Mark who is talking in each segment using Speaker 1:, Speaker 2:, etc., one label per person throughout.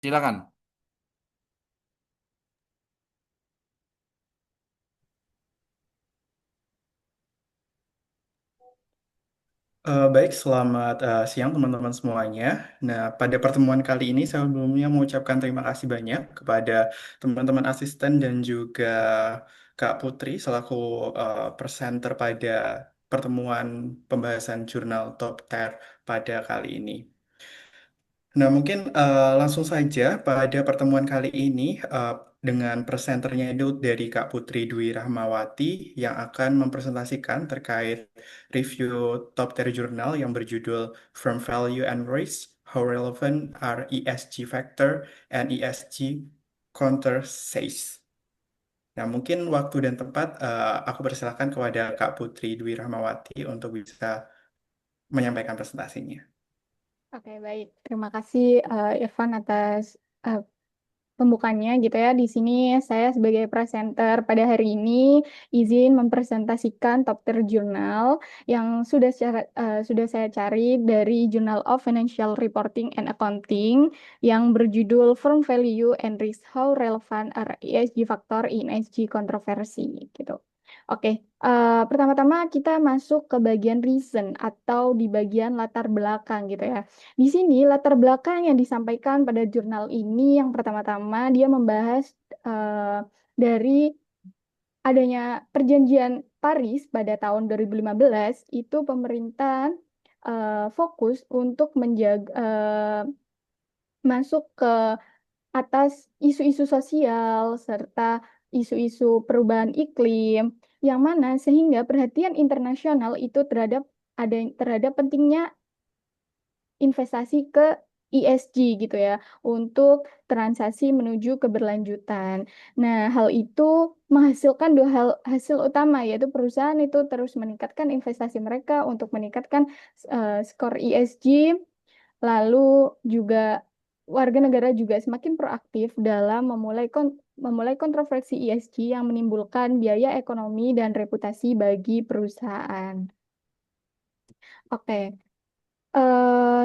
Speaker 1: Silakan.
Speaker 2: Baik, selamat siang teman-teman semuanya. Nah, pada pertemuan kali ini saya sebelumnya mengucapkan terima kasih banyak kepada teman-teman asisten dan juga Kak Putri selaku presenter pada pertemuan pembahasan jurnal Top Tier pada kali ini. Nah, mungkin langsung saja pada pertemuan kali ini dengan presenternya itu dari Kak Putri Dwi Rahmawati yang akan mempresentasikan terkait review top tier jurnal yang berjudul Firm Value and Risk, How Relevant Are ESG Factor and ESG Countersays. Nah, mungkin waktu dan tempat aku persilakan kepada Kak Putri Dwi Rahmawati untuk bisa menyampaikan presentasinya.
Speaker 3: Oke, baik. Terima kasih Irfan atas eh, pembukanya gitu ya. Di sini saya sebagai presenter pada hari ini izin mempresentasikan top tier jurnal yang sudah saya cari dari Journal of Financial Reporting and Accounting yang berjudul Firm Value and Risk How Relevant Are ESG Factor in ESG Controversy gitu. Oke, pertama-tama kita masuk ke bagian reason atau di bagian latar belakang gitu ya. Di sini latar belakang yang disampaikan pada jurnal ini yang pertama-tama dia membahas eh, dari adanya perjanjian Paris pada tahun 2015 itu pemerintah fokus untuk menjaga masuk ke atas isu-isu sosial serta isu-isu perubahan iklim yang mana sehingga perhatian internasional itu terhadap pentingnya investasi ke ESG gitu ya untuk transaksi menuju keberlanjutan. Nah, hal itu menghasilkan dua hal hasil utama yaitu perusahaan itu terus meningkatkan investasi mereka untuk meningkatkan skor ESG, lalu juga warga negara juga semakin proaktif dalam memulai kontroversi ESG yang menimbulkan biaya ekonomi dan reputasi bagi perusahaan. Oke.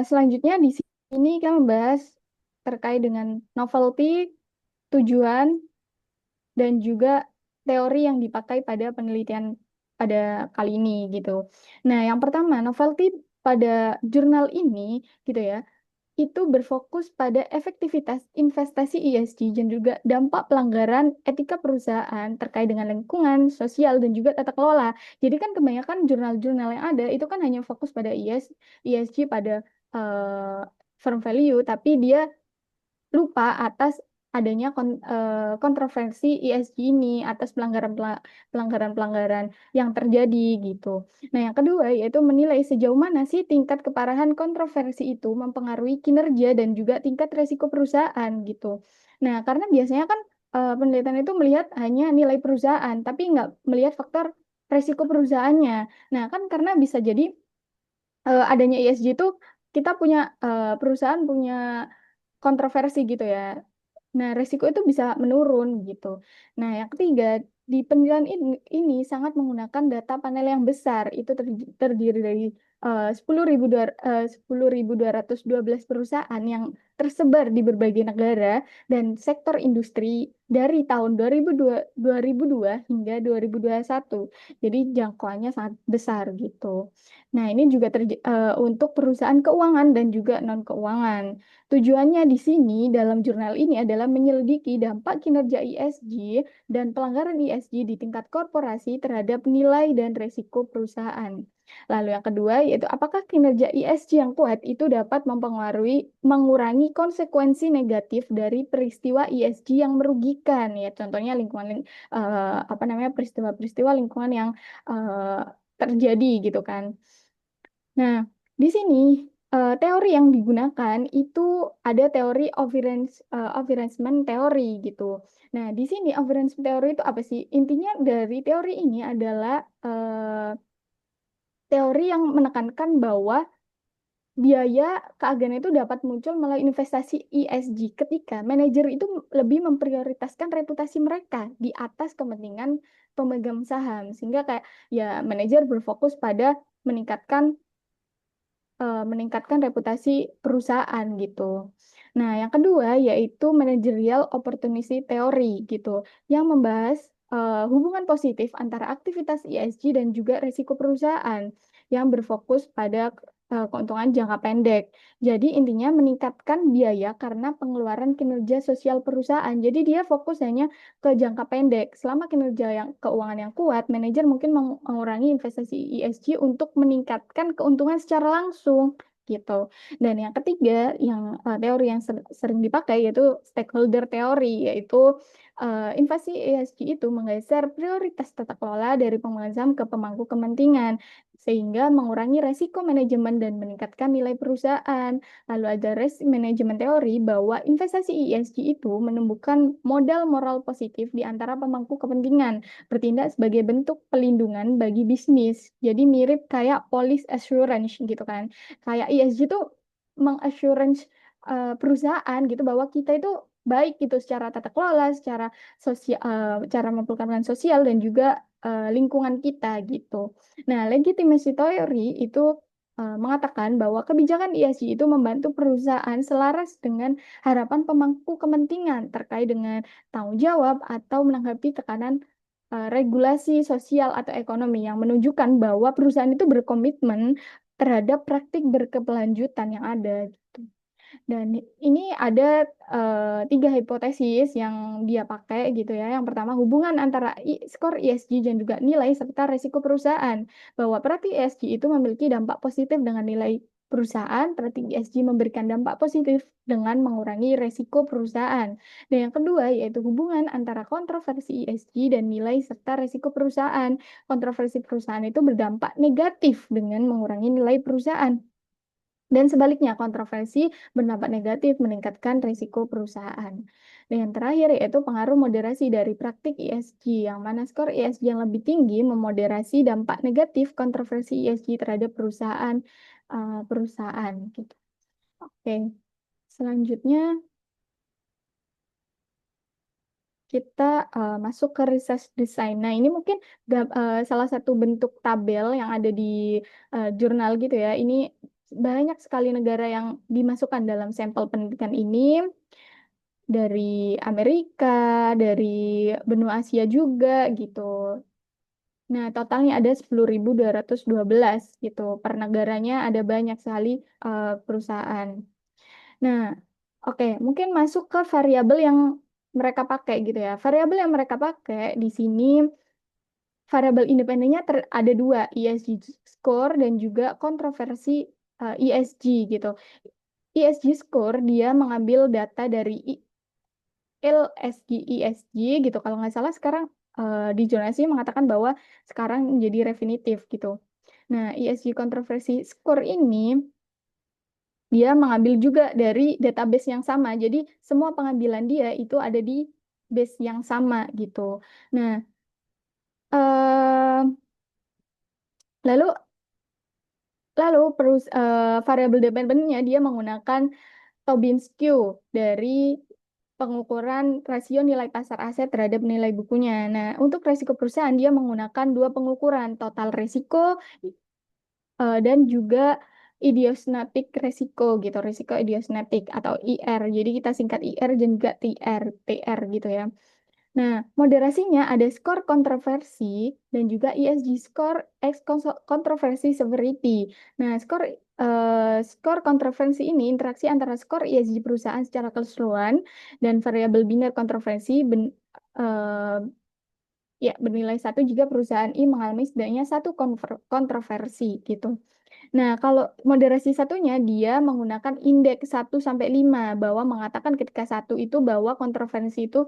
Speaker 3: Selanjutnya di sini kita membahas terkait dengan novelty, tujuan, dan juga teori yang dipakai pada penelitian pada kali ini gitu. Nah, yang pertama, novelty pada jurnal ini gitu ya, itu berfokus pada efektivitas investasi ESG dan juga dampak pelanggaran etika perusahaan terkait dengan lingkungan, sosial, dan juga tata kelola. Jadi kan kebanyakan jurnal-jurnal yang ada itu kan hanya fokus pada ESG pada eh, firm value, tapi dia lupa atas adanya kontroversi ESG ini atas pelanggaran-pelanggaran yang terjadi gitu. Nah, yang kedua yaitu menilai sejauh mana sih tingkat keparahan kontroversi itu mempengaruhi kinerja dan juga tingkat resiko perusahaan gitu. Nah, karena biasanya kan penelitian itu melihat hanya nilai perusahaan, tapi nggak melihat faktor resiko perusahaannya. Nah, kan karena bisa jadi adanya ESG itu kita punya perusahaan punya kontroversi gitu ya. Nah, resiko itu bisa menurun gitu. Nah, yang ketiga, di penelitian ini sangat menggunakan data panel yang besar. Itu terdiri dari 10.212 perusahaan yang tersebar di berbagai negara dan sektor industri dari tahun 2002 hingga 2021. Jadi jangkauannya sangat besar gitu. Nah, ini juga untuk perusahaan keuangan dan juga non-keuangan. Tujuannya di sini dalam jurnal ini adalah menyelidiki dampak kinerja ESG dan pelanggaran ESG di tingkat korporasi terhadap nilai dan resiko perusahaan. Lalu yang kedua yaitu apakah kinerja ESG yang kuat itu dapat mengurangi konsekuensi negatif dari peristiwa ESG yang merugikan ya contohnya apa namanya peristiwa-peristiwa lingkungan yang eh, terjadi gitu kan. Nah, di sini teori yang digunakan itu ada teori Overensman teori gitu. Nah, di sini Overensman teori itu apa sih? Intinya dari teori ini adalah teori yang menekankan bahwa biaya keagenan itu dapat muncul melalui investasi ESG ketika manajer itu lebih memprioritaskan reputasi mereka di atas kepentingan pemegang saham. Sehingga kayak ya manajer berfokus pada meningkatkan meningkatkan reputasi perusahaan gitu. Nah, yang kedua yaitu managerial opportunity theory gitu, yang membahas hubungan positif antara aktivitas ESG dan juga risiko perusahaan yang berfokus pada keuntungan jangka pendek. Jadi intinya meningkatkan biaya karena pengeluaran kinerja sosial perusahaan. Jadi dia fokus hanya ke jangka pendek. Selama kinerja yang keuangan yang kuat, manajer mungkin mengurangi investasi ESG untuk meningkatkan keuntungan secara langsung gitu. Dan yang ketiga, yang teori yang sering dipakai yaitu stakeholder teori, yaitu invasi ESG itu menggeser prioritas tata kelola dari pemegang saham ke pemangku kepentingan, sehingga mengurangi resiko manajemen dan meningkatkan nilai perusahaan. Lalu ada risk management teori bahwa investasi ESG itu menumbuhkan modal moral positif di antara pemangku kepentingan, bertindak sebagai bentuk pelindungan bagi bisnis. Jadi mirip kayak police assurance gitu kan. Kayak ESG itu mengassurance perusahaan gitu bahwa kita itu baik gitu secara tata kelola, secara sosial, cara memperlakukan sosial dan juga lingkungan kita gitu. Nah, legitimasi teori itu mengatakan bahwa kebijakan ESG itu membantu perusahaan selaras dengan harapan pemangku kepentingan terkait dengan tanggung jawab atau menanggapi tekanan regulasi sosial atau ekonomi yang menunjukkan bahwa perusahaan itu berkomitmen terhadap praktik berkelanjutan yang ada gitu. Dan ini ada tiga hipotesis yang dia pakai gitu ya. Yang pertama, hubungan antara skor ESG dan juga nilai serta resiko perusahaan. Bahwa praktik ESG itu memiliki dampak positif dengan nilai perusahaan, praktik ESG memberikan dampak positif dengan mengurangi resiko perusahaan. Dan yang kedua, yaitu hubungan antara kontroversi ESG dan nilai serta resiko perusahaan. Kontroversi perusahaan itu berdampak negatif dengan mengurangi nilai perusahaan. Dan sebaliknya, kontroversi berdampak negatif meningkatkan risiko perusahaan. Dan yang terakhir yaitu pengaruh moderasi dari praktik ESG, yang mana skor ESG yang lebih tinggi memoderasi dampak negatif kontroversi ESG terhadap perusahaan gitu. Oke, selanjutnya kita masuk ke research design. Nah, ini mungkin salah satu bentuk tabel yang ada di jurnal gitu ya. Ini banyak sekali negara yang dimasukkan dalam sampel penelitian ini, dari Amerika, dari benua Asia juga gitu. Nah, totalnya ada 10.212 gitu. Per negaranya ada banyak sekali perusahaan. Nah, oke, mungkin masuk ke variabel yang mereka pakai gitu ya. Variabel yang mereka pakai di sini, variabel independennya ada dua, ESG score dan juga kontroversi ESG gitu. ESG score dia mengambil data dari LSG ESG gitu. Kalau nggak salah sekarang di jurnalisnya mengatakan bahwa sekarang menjadi definitif gitu. Nah, ESG kontroversi score ini dia mengambil juga dari database yang sama. Jadi semua pengambilan dia itu ada di base yang sama gitu. Nah, eh, lalu lalu variabel dependennya dia menggunakan Tobin skew dari pengukuran rasio nilai pasar aset terhadap nilai bukunya. Nah, untuk risiko perusahaan dia menggunakan dua pengukuran, total risiko dan juga idiosyncratic resiko gitu, risiko idiosyncratic atau IR. Jadi kita singkat IR dan juga TR gitu ya. Nah, moderasinya ada skor kontroversi dan juga ESG score X kontroversi severity. Nah, skor kontroversi ini interaksi antara skor ESG perusahaan secara keseluruhan dan variabel biner kontroversi eh, ya bernilai satu jika perusahaan I mengalami setidaknya satu kontroversi gitu. Nah, kalau moderasi satunya dia menggunakan indeks 1 sampai 5 bahwa mengatakan ketika satu itu bahwa kontroversi itu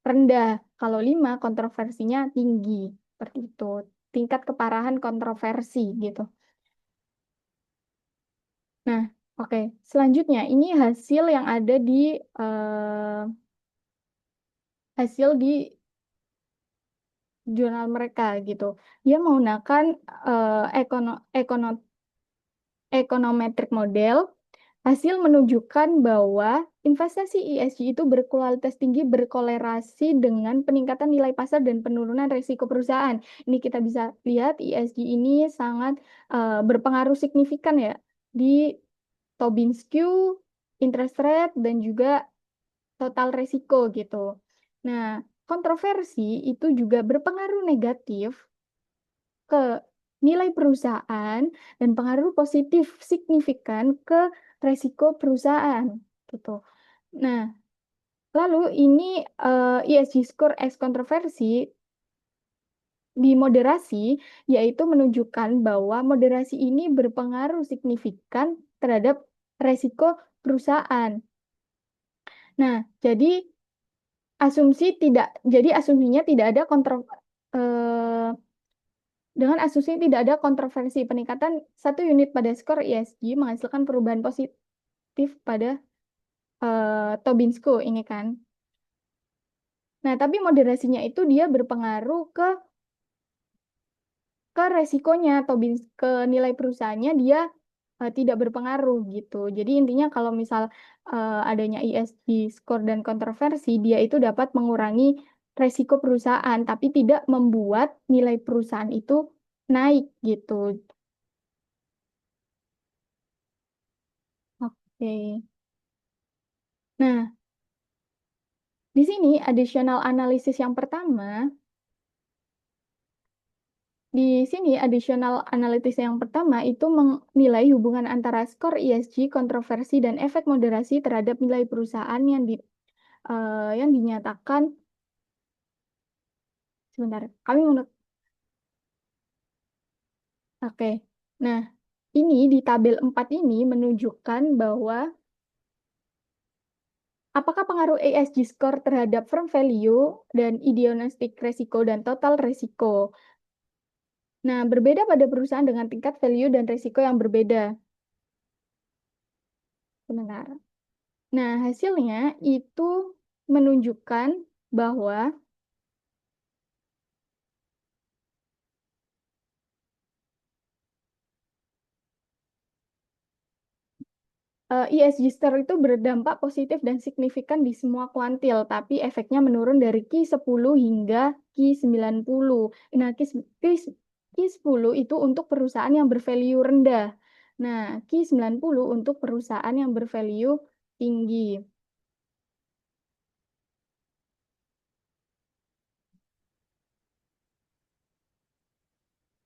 Speaker 3: rendah, kalau 5 kontroversinya tinggi. Seperti itu. Tingkat keparahan kontroversi gitu. Nah, oke. Selanjutnya ini hasil yang ada di hasil di jurnal mereka gitu. Dia menggunakan econometric model. Hasil menunjukkan bahwa investasi ESG itu berkualitas tinggi berkolerasi dengan peningkatan nilai pasar dan penurunan risiko perusahaan. Ini kita bisa lihat ESG ini sangat berpengaruh signifikan ya di Tobin skew interest rate, dan juga total resiko gitu. Nah, kontroversi itu juga berpengaruh negatif ke nilai perusahaan dan pengaruh positif signifikan ke resiko perusahaan gitu. Nah, lalu ini ESG score X kontroversi di moderasi, yaitu menunjukkan bahwa moderasi ini berpengaruh signifikan terhadap resiko perusahaan. Nah, jadi asumsinya tidak ada eh, dengan asumsi tidak ada kontroversi peningkatan satu unit pada skor ESG menghasilkan perubahan positif pada Tobin Score ini kan. Nah, tapi moderasinya itu dia berpengaruh ke resikonya atau ke nilai perusahaannya dia tidak berpengaruh gitu. Jadi intinya kalau misal adanya ESG score dan kontroversi, dia itu dapat mengurangi resiko perusahaan, tapi tidak membuat nilai perusahaan itu naik gitu. Oke. Nah, di sini additional analisis yang pertama. Di sini, additional analysis yang pertama itu menilai hubungan antara skor ESG, kontroversi, dan efek moderasi terhadap nilai perusahaan yang dinyatakan. Sebentar, kami oke. Nah, ini di tabel 4 ini menunjukkan bahwa apakah pengaruh ESG score terhadap firm value dan idealistic resiko dan total resiko. Nah, berbeda pada perusahaan dengan tingkat value dan resiko yang berbeda. Sebentar. Nah, hasilnya itu menunjukkan bahwa ESG score itu berdampak positif dan signifikan di semua kuantil, tapi efeknya menurun dari Q10 hingga Q90. Nah, Q10 itu untuk perusahaan yang bervalue rendah. Nah, Q90 untuk perusahaan yang bervalue tinggi.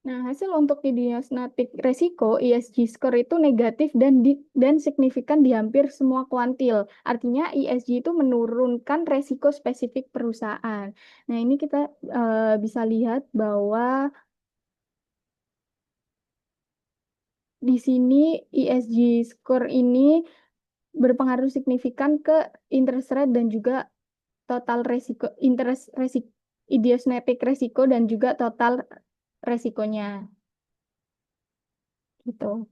Speaker 3: Nah, hasil untuk diagnostik resiko ESG score itu negatif dan signifikan di hampir semua kuantil. Artinya ESG itu menurunkan resiko spesifik perusahaan. Nah, ini kita bisa lihat bahwa di sini ESG score ini berpengaruh signifikan ke interest rate dan juga total resiko, interest resiko, idiosyncratic resiko dan juga total resikonya gitu.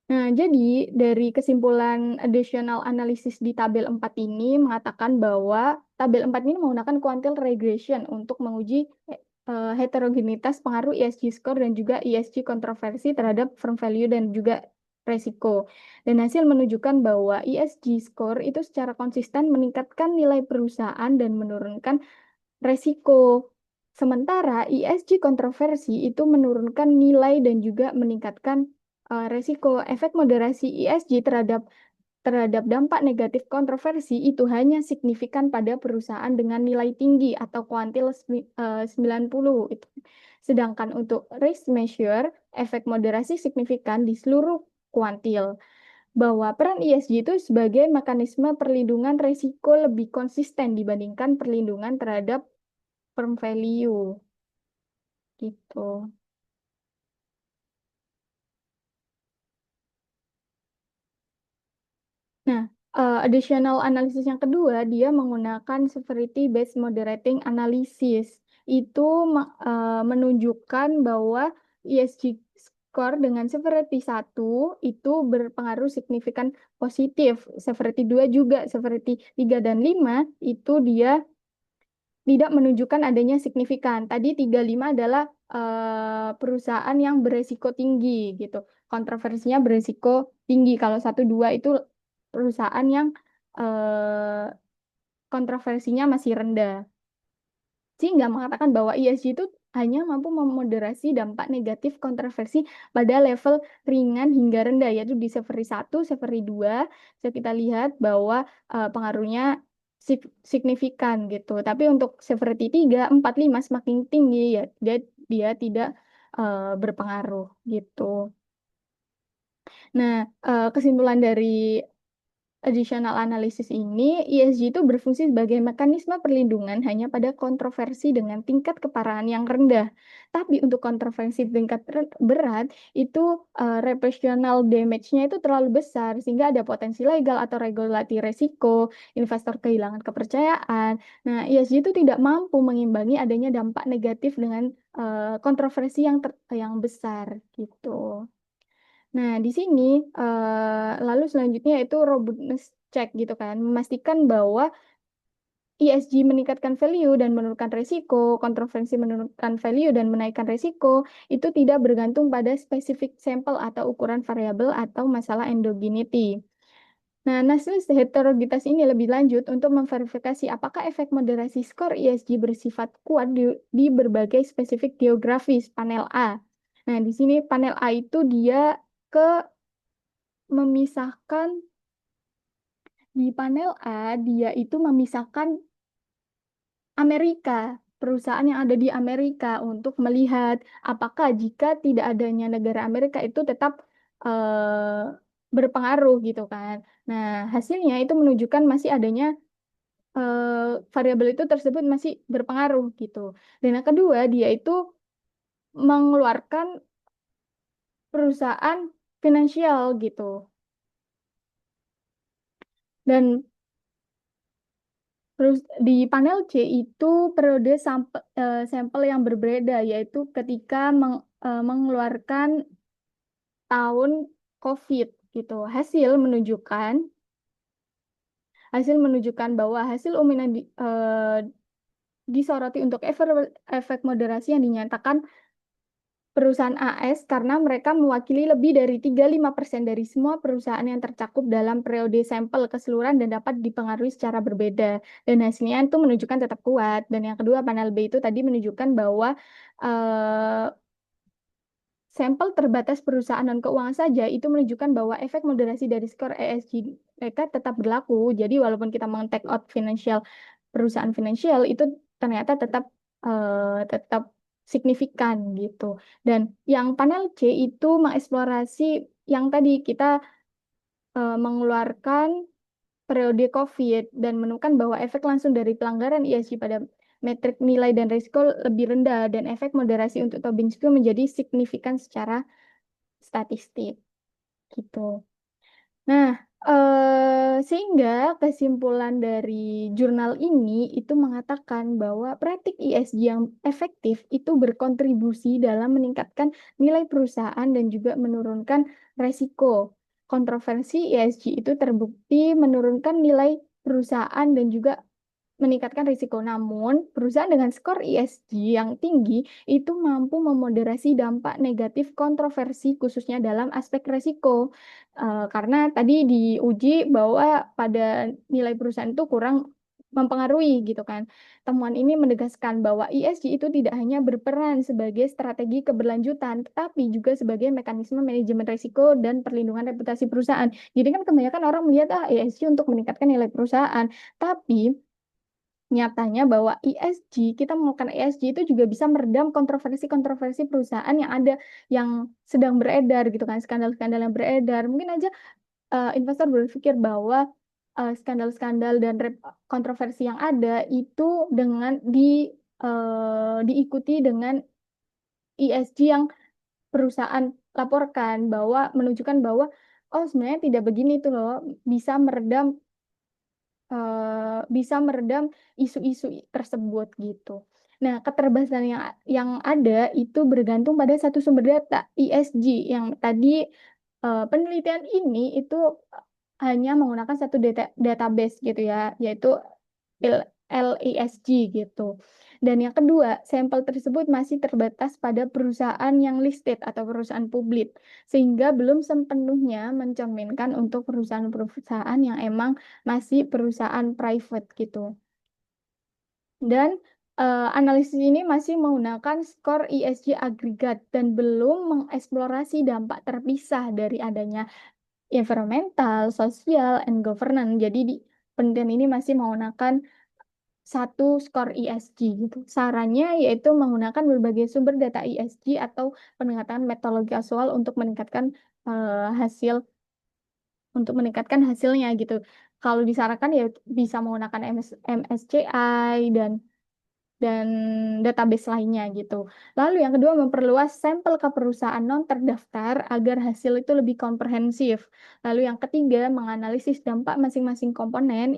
Speaker 3: Nah, jadi dari kesimpulan additional analysis di tabel 4 ini mengatakan bahwa tabel 4 ini menggunakan quantile regression untuk menguji heterogenitas pengaruh ESG score dan juga ESG kontroversi terhadap firm value dan juga resiko. Dan hasil menunjukkan bahwa ESG score itu secara konsisten meningkatkan nilai perusahaan dan menurunkan resiko. Sementara ESG kontroversi itu menurunkan nilai dan juga meningkatkan resiko. Efek moderasi ESG terhadap dampak negatif kontroversi itu hanya signifikan pada perusahaan dengan nilai tinggi atau kuantil 90 itu. Sedangkan untuk risk measure, efek moderasi signifikan di seluruh kuantil. Bahwa peran ESG itu sebagai mekanisme perlindungan resiko lebih konsisten dibandingkan perlindungan terhadap firm value gitu. Nah, additional analysis yang kedua, dia menggunakan severity based moderating analysis. Itu menunjukkan bahwa ESG score dengan severity 1 itu berpengaruh signifikan positif. Severity 2 juga, severity 3 dan 5 itu dia tidak menunjukkan adanya signifikan. Tadi 35 adalah perusahaan yang beresiko tinggi gitu. Kontroversinya beresiko tinggi. Kalau 1, 2 itu perusahaan yang kontroversinya masih rendah. Sehingga mengatakan bahwa ESG itu hanya mampu memoderasi dampak negatif kontroversi pada level ringan hingga rendah, yaitu di Severity 1, Severity 2, bisa kita lihat bahwa pengaruhnya signifikan gitu. Tapi untuk Severity 3, 4, 5 semakin tinggi ya dia tidak berpengaruh gitu. Nah, kesimpulan dari additional analysis ini, ESG itu berfungsi sebagai mekanisme perlindungan hanya pada kontroversi dengan tingkat keparahan yang rendah. Tapi untuk kontroversi tingkat berat, itu reputational damage-nya itu terlalu besar, sehingga ada potensi legal atau regulatory resiko, investor kehilangan kepercayaan. Nah, ESG itu tidak mampu mengimbangi adanya dampak negatif dengan kontroversi yang besar gitu. Nah, di sini lalu selanjutnya itu robustness check gitu kan, memastikan bahwa ESG meningkatkan value dan menurunkan resiko, kontroversi menurunkan value dan menaikkan resiko, itu tidak bergantung pada spesifik sampel atau ukuran variabel atau masalah endogeneity. Nah, analisis heterogenitas ini lebih lanjut untuk memverifikasi apakah efek moderasi skor ESG bersifat kuat di berbagai spesifik geografis, panel A. Nah, di sini panel A itu dia ke memisahkan di panel A, dia itu memisahkan Amerika, perusahaan yang ada di Amerika untuk melihat apakah jika tidak adanya negara Amerika itu tetap berpengaruh gitu kan. Nah, hasilnya itu menunjukkan masih adanya variabel itu tersebut masih berpengaruh gitu. Dan yang kedua, dia itu mengeluarkan perusahaan finansial gitu. Dan terus di panel C itu periode sampel yang berbeda, yaitu ketika mengeluarkan tahun COVID gitu. Hasil menunjukkan bahwa hasil umum yang disoroti untuk efek moderasi yang dinyatakan perusahaan AS karena mereka mewakili lebih dari 35% dari semua perusahaan yang tercakup dalam periode sampel keseluruhan dan dapat dipengaruhi secara berbeda. Dan hasilnya itu menunjukkan tetap kuat. Dan yang kedua, panel B itu tadi menunjukkan bahwa eh, sampel terbatas perusahaan dan keuangan saja itu menunjukkan bahwa efek moderasi dari skor ESG mereka tetap berlaku. Jadi walaupun kita meng-take out perusahaan finansial itu ternyata tetap signifikan gitu. Dan yang panel C itu mengeksplorasi yang tadi kita mengeluarkan periode COVID dan menemukan bahwa efek langsung dari pelanggaran ESG pada metrik nilai dan risiko lebih rendah dan efek moderasi untuk Tobin itu menjadi signifikan secara statistik gitu. Nah, sehingga kesimpulan dari jurnal ini itu mengatakan bahwa praktik ESG yang efektif itu berkontribusi dalam meningkatkan nilai perusahaan dan juga menurunkan resiko. Kontroversi ESG itu terbukti menurunkan nilai perusahaan dan juga meningkatkan risiko. Namun, perusahaan dengan skor ESG yang tinggi itu mampu memoderasi dampak negatif kontroversi khususnya dalam aspek risiko. Karena tadi diuji bahwa pada nilai perusahaan itu kurang mempengaruhi gitu kan. Temuan ini menegaskan bahwa ESG itu tidak hanya berperan sebagai strategi keberlanjutan, tetapi juga sebagai mekanisme manajemen risiko dan perlindungan reputasi perusahaan. Jadi kan kebanyakan orang melihat ESG untuk meningkatkan nilai perusahaan, tapi nyatanya bahwa kita melakukan ESG itu juga bisa meredam kontroversi-kontroversi perusahaan yang ada yang sedang beredar gitu kan, skandal-skandal yang beredar. Mungkin aja investor berpikir bahwa skandal-skandal dan kontroversi yang ada itu diikuti dengan ESG yang perusahaan laporkan bahwa menunjukkan bahwa oh sebenarnya tidak begini tuh loh, bisa meredam bisa meredam isu-isu tersebut gitu. Nah, keterbatasan yang ada itu bergantung pada satu sumber data ESG yang tadi penelitian ini itu hanya menggunakan satu database gitu ya, yaitu LESG gitu. Dan yang kedua, sampel tersebut masih terbatas pada perusahaan yang listed atau perusahaan publik, sehingga belum sepenuhnya mencerminkan untuk perusahaan-perusahaan yang emang masih perusahaan private gitu. Dan Analisis ini masih menggunakan skor ESG agregat dan belum mengeksplorasi dampak terpisah dari adanya environmental, sosial, and governance. Jadi penelitian ini masih menggunakan satu skor ESG gitu. Sarannya yaitu menggunakan berbagai sumber data ESG atau pendekatan metodologi visual hasil untuk meningkatkan hasilnya gitu. Kalau disarankan ya bisa menggunakan MSCI dan database lainnya gitu. Lalu yang kedua memperluas sampel ke perusahaan non terdaftar agar hasil itu lebih komprehensif. Lalu yang ketiga menganalisis dampak masing-masing komponen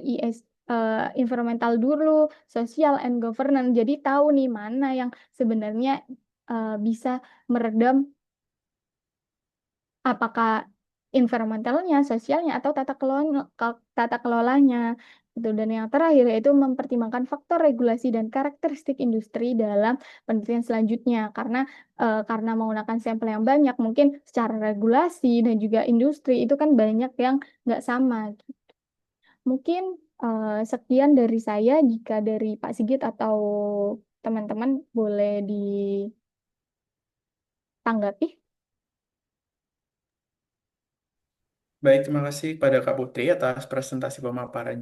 Speaker 3: environmental dulu, social and governance. Jadi tahu nih mana yang sebenarnya bisa meredam apakah environmentalnya, sosialnya, atau tata kelolanya. Gitu. Dan yang terakhir yaitu mempertimbangkan faktor regulasi dan karakteristik industri dalam penelitian selanjutnya. Karena menggunakan sampel yang banyak, mungkin secara regulasi dan juga industri itu kan banyak yang nggak sama. Mungkin sekian dari saya. Jika dari Pak Sigit atau teman-teman boleh ditanggapi.
Speaker 2: Baik, terima kasih kepada Kak Putri atas presentasi pemaparan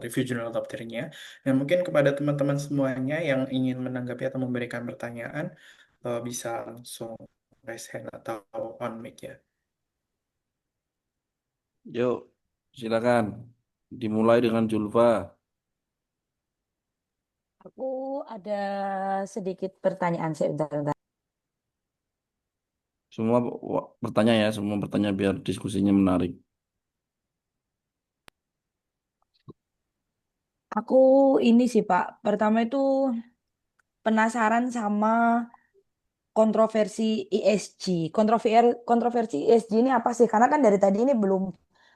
Speaker 2: review jurnal dokternya. Dan mungkin kepada teman-teman semuanya yang ingin menanggapi atau memberikan pertanyaan, bisa langsung raise hand atau on mic ya.
Speaker 1: Yuk, silakan. Dimulai dengan Julfa.
Speaker 4: Aku ada sedikit pertanyaan sebentar.
Speaker 1: Semua bertanya ya, semua bertanya biar diskusinya menarik.
Speaker 4: Aku ini sih Pak, pertama itu penasaran sama kontroversi ESG. Kontroversi ESG ini apa sih? Karena kan dari tadi ini belum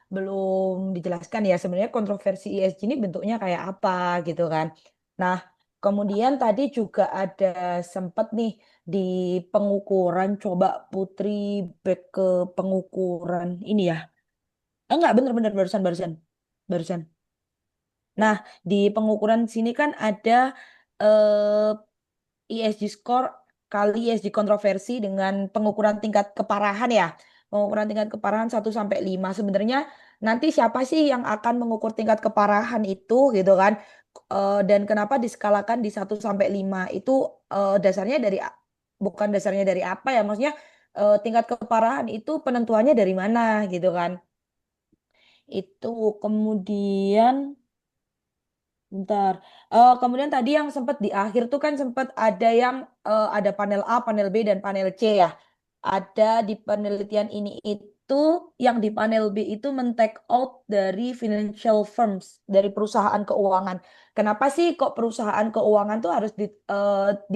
Speaker 4: belum dijelaskan ya sebenarnya kontroversi ESG ini bentuknya kayak apa gitu kan. Nah, kemudian tadi juga ada sempat nih di pengukuran, coba Putri back ke pengukuran ini ya. Enggak, bener-bener barusan barusan barusan. Nah, di pengukuran sini kan ada ESG score kali ESG kontroversi dengan pengukuran tingkat keparahan ya. Pengukuran tingkat keparahan 1 sampai 5. Sebenarnya nanti siapa sih yang akan mengukur tingkat keparahan itu gitu kan? Dan kenapa diskalakan di 1 sampai 5? Itu dasarnya dari bukan dasarnya dari apa ya? Maksudnya tingkat keparahan itu penentuannya dari mana gitu kan? Itu kemudian bentar. Kemudian tadi yang sempat di akhir tuh kan sempat ada yang ada panel A, panel B, dan panel C ya. Ada di penelitian ini itu yang di panel B itu men-take out dari financial firms, dari perusahaan keuangan. Kenapa sih kok perusahaan keuangan tuh harus di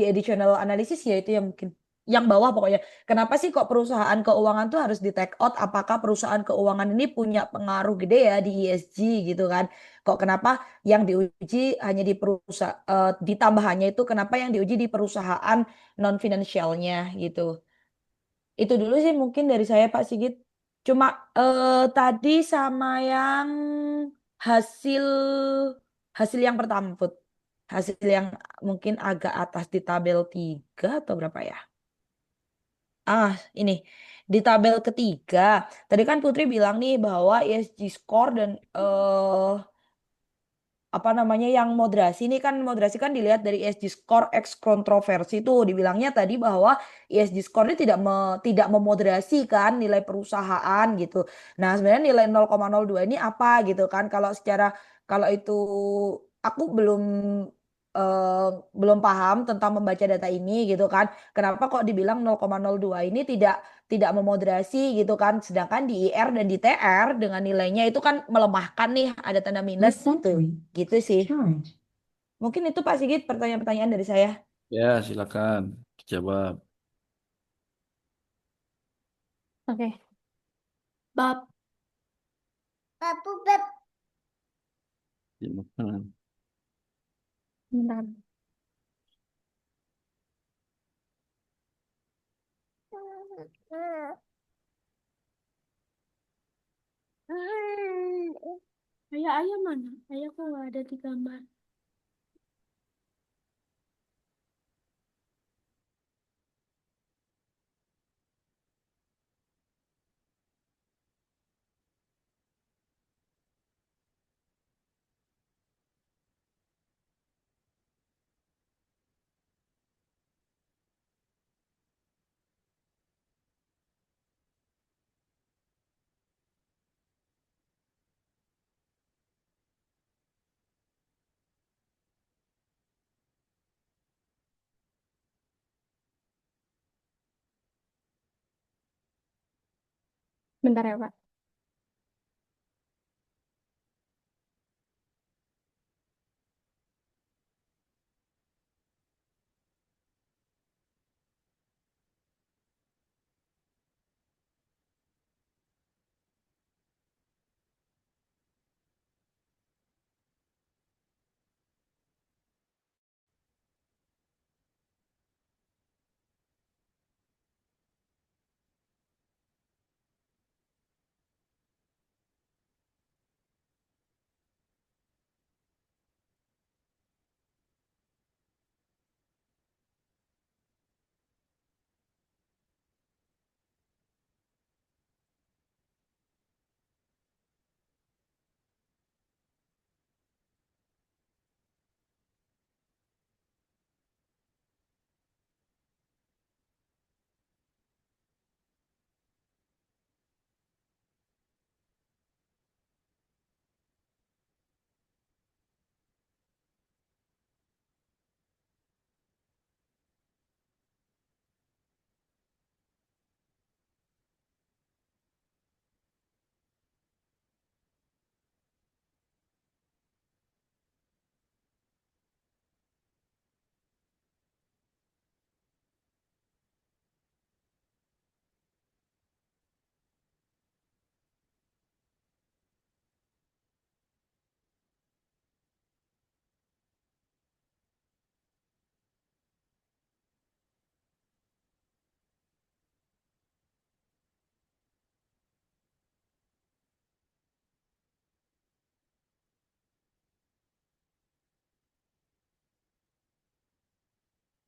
Speaker 4: additional analysis ya itu yang mungkin yang bawah pokoknya. Kenapa sih kok perusahaan keuangan tuh harus di take out? Apakah perusahaan keuangan ini punya pengaruh gede ya di ESG gitu kan? Kok kenapa yang diuji hanya di perusahaan ditambahannya itu kenapa yang diuji di perusahaan non finansialnya gitu. Itu dulu sih mungkin dari saya Pak Sigit. Cuma tadi sama yang hasil hasil yang pertama Put. Hasil yang mungkin agak atas di tabel 3 atau berapa ya? Ah, ini di tabel ketiga. Tadi kan Putri bilang nih bahwa ESG score dan apa namanya yang moderasi ini kan moderasi kan dilihat dari ESG score X kontroversi tuh dibilangnya tadi bahwa ESG score ini tidak memoderasi kan nilai perusahaan gitu. Nah, sebenarnya nilai 0,02 ini apa gitu kan kalau itu aku eh, belum paham tentang membaca data ini gitu kan. Kenapa kok dibilang 0,02 ini tidak memoderasi gitu kan. Sedangkan di IR dan di TR dengan nilainya itu kan melemahkan nih ada tanda minus gitu. Gitu sih. Mungkin itu Pak Sigit pertanyaan-pertanyaan dari saya.
Speaker 1: Ya, silakan dijawab.
Speaker 3: Oke. Bab.
Speaker 1: Silakan.
Speaker 3: Bentar. Ayah ayah mana? Ayah kok nggak ada di gambar. Bentar ya, Pak.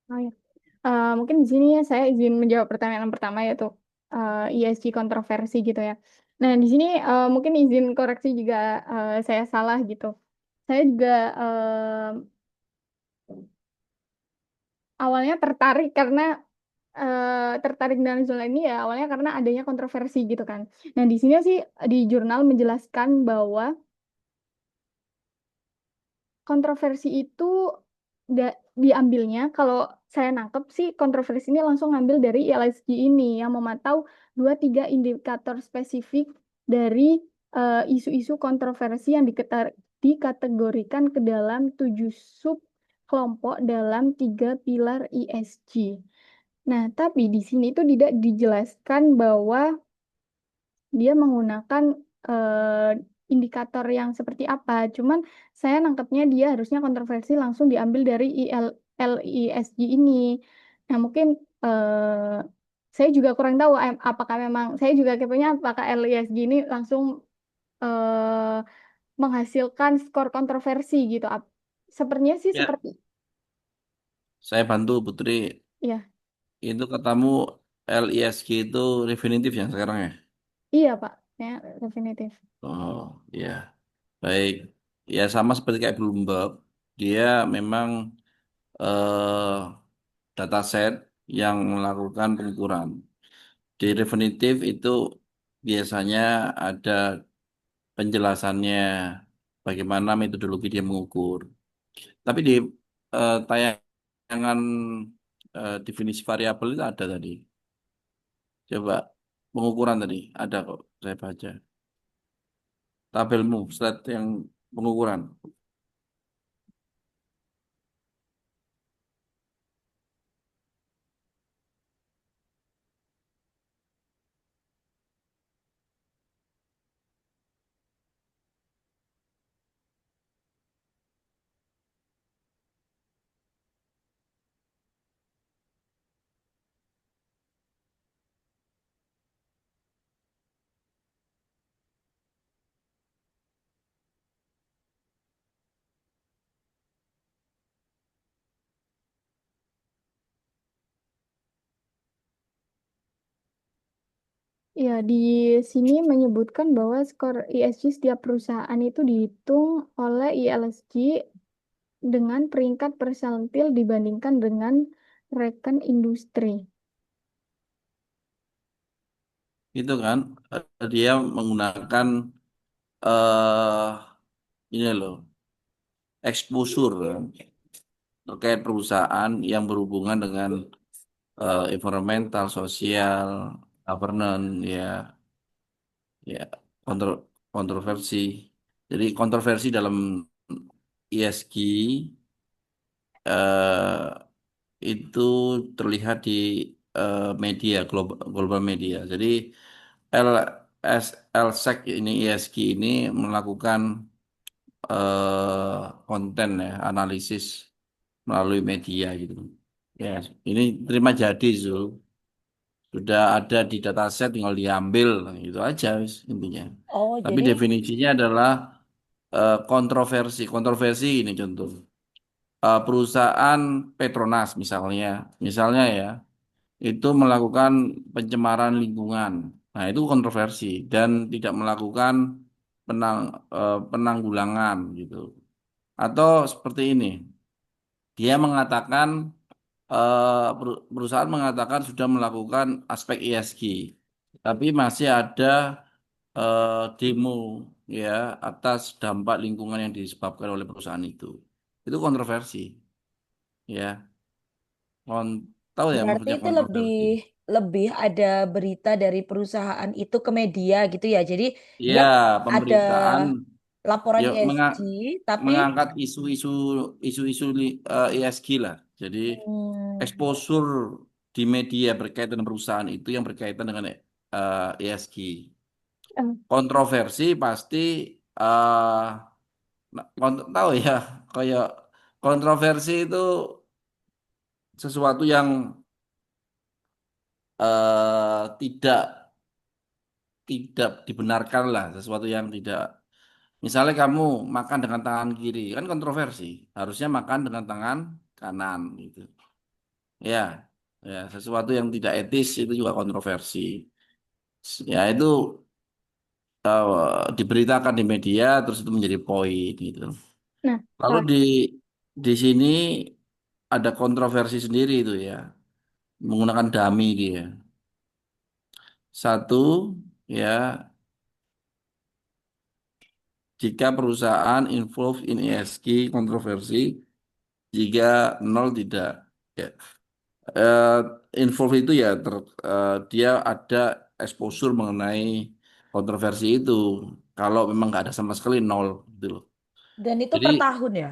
Speaker 3: Oh, ya. Mungkin di sini ya saya izin menjawab pertanyaan yang pertama yaitu ESG kontroversi gitu ya. Nah, di sini mungkin izin koreksi juga saya salah gitu. Saya juga awalnya tertarik karena tertarik dengan zona ini ya awalnya karena adanya kontroversi gitu kan. Nah, di sini sih di jurnal menjelaskan bahwa kontroversi itu diambilnya kalau saya nangkep sih kontroversi ini langsung ngambil dari ILSG ini yang memantau 2-3 indikator spesifik dari isu-isu kontroversi yang dikategorikan ke dalam 7 sub kelompok dalam 3 pilar ESG. Nah, tapi di sini itu tidak dijelaskan bahwa dia menggunakan eh, indikator yang seperti apa. Cuman saya nangkepnya dia harusnya kontroversi langsung diambil dari LISG ini. Nah, mungkin saya juga kurang tahu apakah memang saya juga keponya apakah LISG ini langsung eh, menghasilkan skor kontroversi gitu. Sepertinya sih
Speaker 1: Ya,
Speaker 3: seperti
Speaker 1: saya bantu Putri.
Speaker 3: ya.
Speaker 1: Itu katamu LISG itu definitif yang sekarang ya?
Speaker 3: Iya, Pak. Ya, definitif.
Speaker 1: Oh, ya. Baik. Ya sama seperti kayak Bloomberg. Dia memang dataset yang melakukan pengukuran. Di definitif itu biasanya ada penjelasannya bagaimana metodologi dia mengukur. Tapi di tayangan definisi variabel itu ada tadi. Coba pengukuran tadi ada kok saya baca. Tabelmu, slide yang pengukuran.
Speaker 3: Ya, di sini menyebutkan bahwa skor ESG setiap perusahaan itu dihitung oleh ILSG dengan peringkat persentil dibandingkan dengan rekan industri.
Speaker 1: Itu kan dia menggunakan eh ini loh, exposure terkait perusahaan yang berhubungan dengan environmental, sosial, governance ya. ya kontro kontroversi. Jadi kontroversi dalam ISG eh, itu terlihat di media global media. Jadi LS LSEC ini ISG ini melakukan konten ya analisis melalui media gitu. Ya, ini terima jadi Zul. Sudah ada di dataset tinggal diambil gitu aja wis, intinya.
Speaker 4: Oh,
Speaker 1: Tapi
Speaker 4: jadi
Speaker 1: definisinya adalah kontroversi. Kontroversi ini contoh. Perusahaan Petronas misalnya ya, itu melakukan pencemaran lingkungan. Nah, itu kontroversi dan tidak melakukan penanggulangan gitu. Atau seperti ini, dia mengatakan perusahaan mengatakan sudah melakukan aspek ESG, tapi masih ada demo ya atas dampak lingkungan yang disebabkan oleh perusahaan itu. Itu kontroversi, ya. Kon Tahu ya
Speaker 4: berarti
Speaker 1: maksudnya
Speaker 4: itu lebih
Speaker 1: kontroversi?
Speaker 4: lebih ada berita dari perusahaan itu ke media gitu ya. Jadi dia
Speaker 1: Ya,
Speaker 4: ada
Speaker 1: pemberitaan
Speaker 4: laporan
Speaker 1: ya
Speaker 4: ESG, tapi
Speaker 1: mengangkat isu-isu ESG lah. Jadi
Speaker 4: hmm,
Speaker 1: exposure di media berkaitan dengan perusahaan itu yang berkaitan dengan ESG.
Speaker 3: Eh,
Speaker 1: Kontroversi pasti eh tahu ya kayak kontroversi itu sesuatu yang tidak tidak dibenarkan lah, sesuatu yang tidak. Misalnya kamu makan dengan tangan kiri, kan kontroversi. Harusnya makan dengan tangan kanan gitu. Ya, ya sesuatu yang tidak etis itu juga kontroversi. Ya itu diberitakan di media terus itu menjadi poin gitu.
Speaker 3: Nah,
Speaker 1: Lalu
Speaker 3: Kak,
Speaker 1: di sini ada kontroversi sendiri itu ya, menggunakan dummy dia. Satu ya, jika perusahaan involved in ESG kontroversi, jika nol tidak. Ya. eh, Involve itu ya dia ada exposure mengenai kontroversi itu. Kalau memang nggak ada sama sekali nol gitu loh.
Speaker 4: dan itu
Speaker 1: Jadi
Speaker 4: per tahun ya.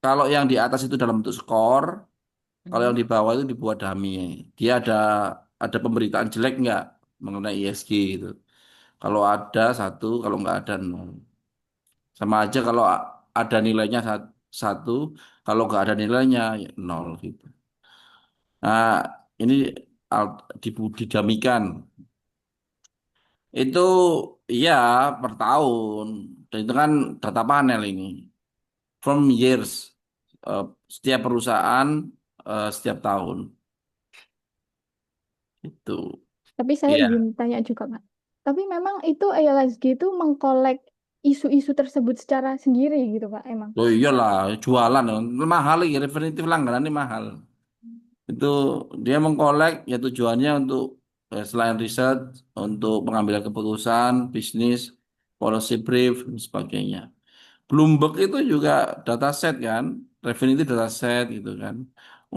Speaker 1: kalau yang di atas itu dalam bentuk skor, kalau
Speaker 4: Hmm.
Speaker 1: yang di bawah itu dibuat dummy. Dia ada pemberitaan jelek nggak mengenai ESG gitu. Kalau ada satu, kalau nggak ada nol. Sama aja kalau ada nilainya satu, kalau nggak ada nilainya ya nol gitu. Nah, ini didamikan. Itu iya per tahun. Dan itu kan data panel ini. From years. Eh, Setiap perusahaan setiap tahun. Itu.
Speaker 3: tapi saya izin
Speaker 1: Iya.
Speaker 3: tanya juga, Kak. Tapi memang itu ALSG itu mengkolek isu-isu tersebut secara sendiri gitu, Pak, emang.
Speaker 1: Oh iyalah, jualan. Mahal lagi, definitif langganan ini mahal. Itu dia mengkolek ya tujuannya untuk selain riset, untuk pengambilan keputusan, bisnis, policy brief, dan sebagainya. Bloomberg itu juga dataset kan, revenue itu dataset gitu kan,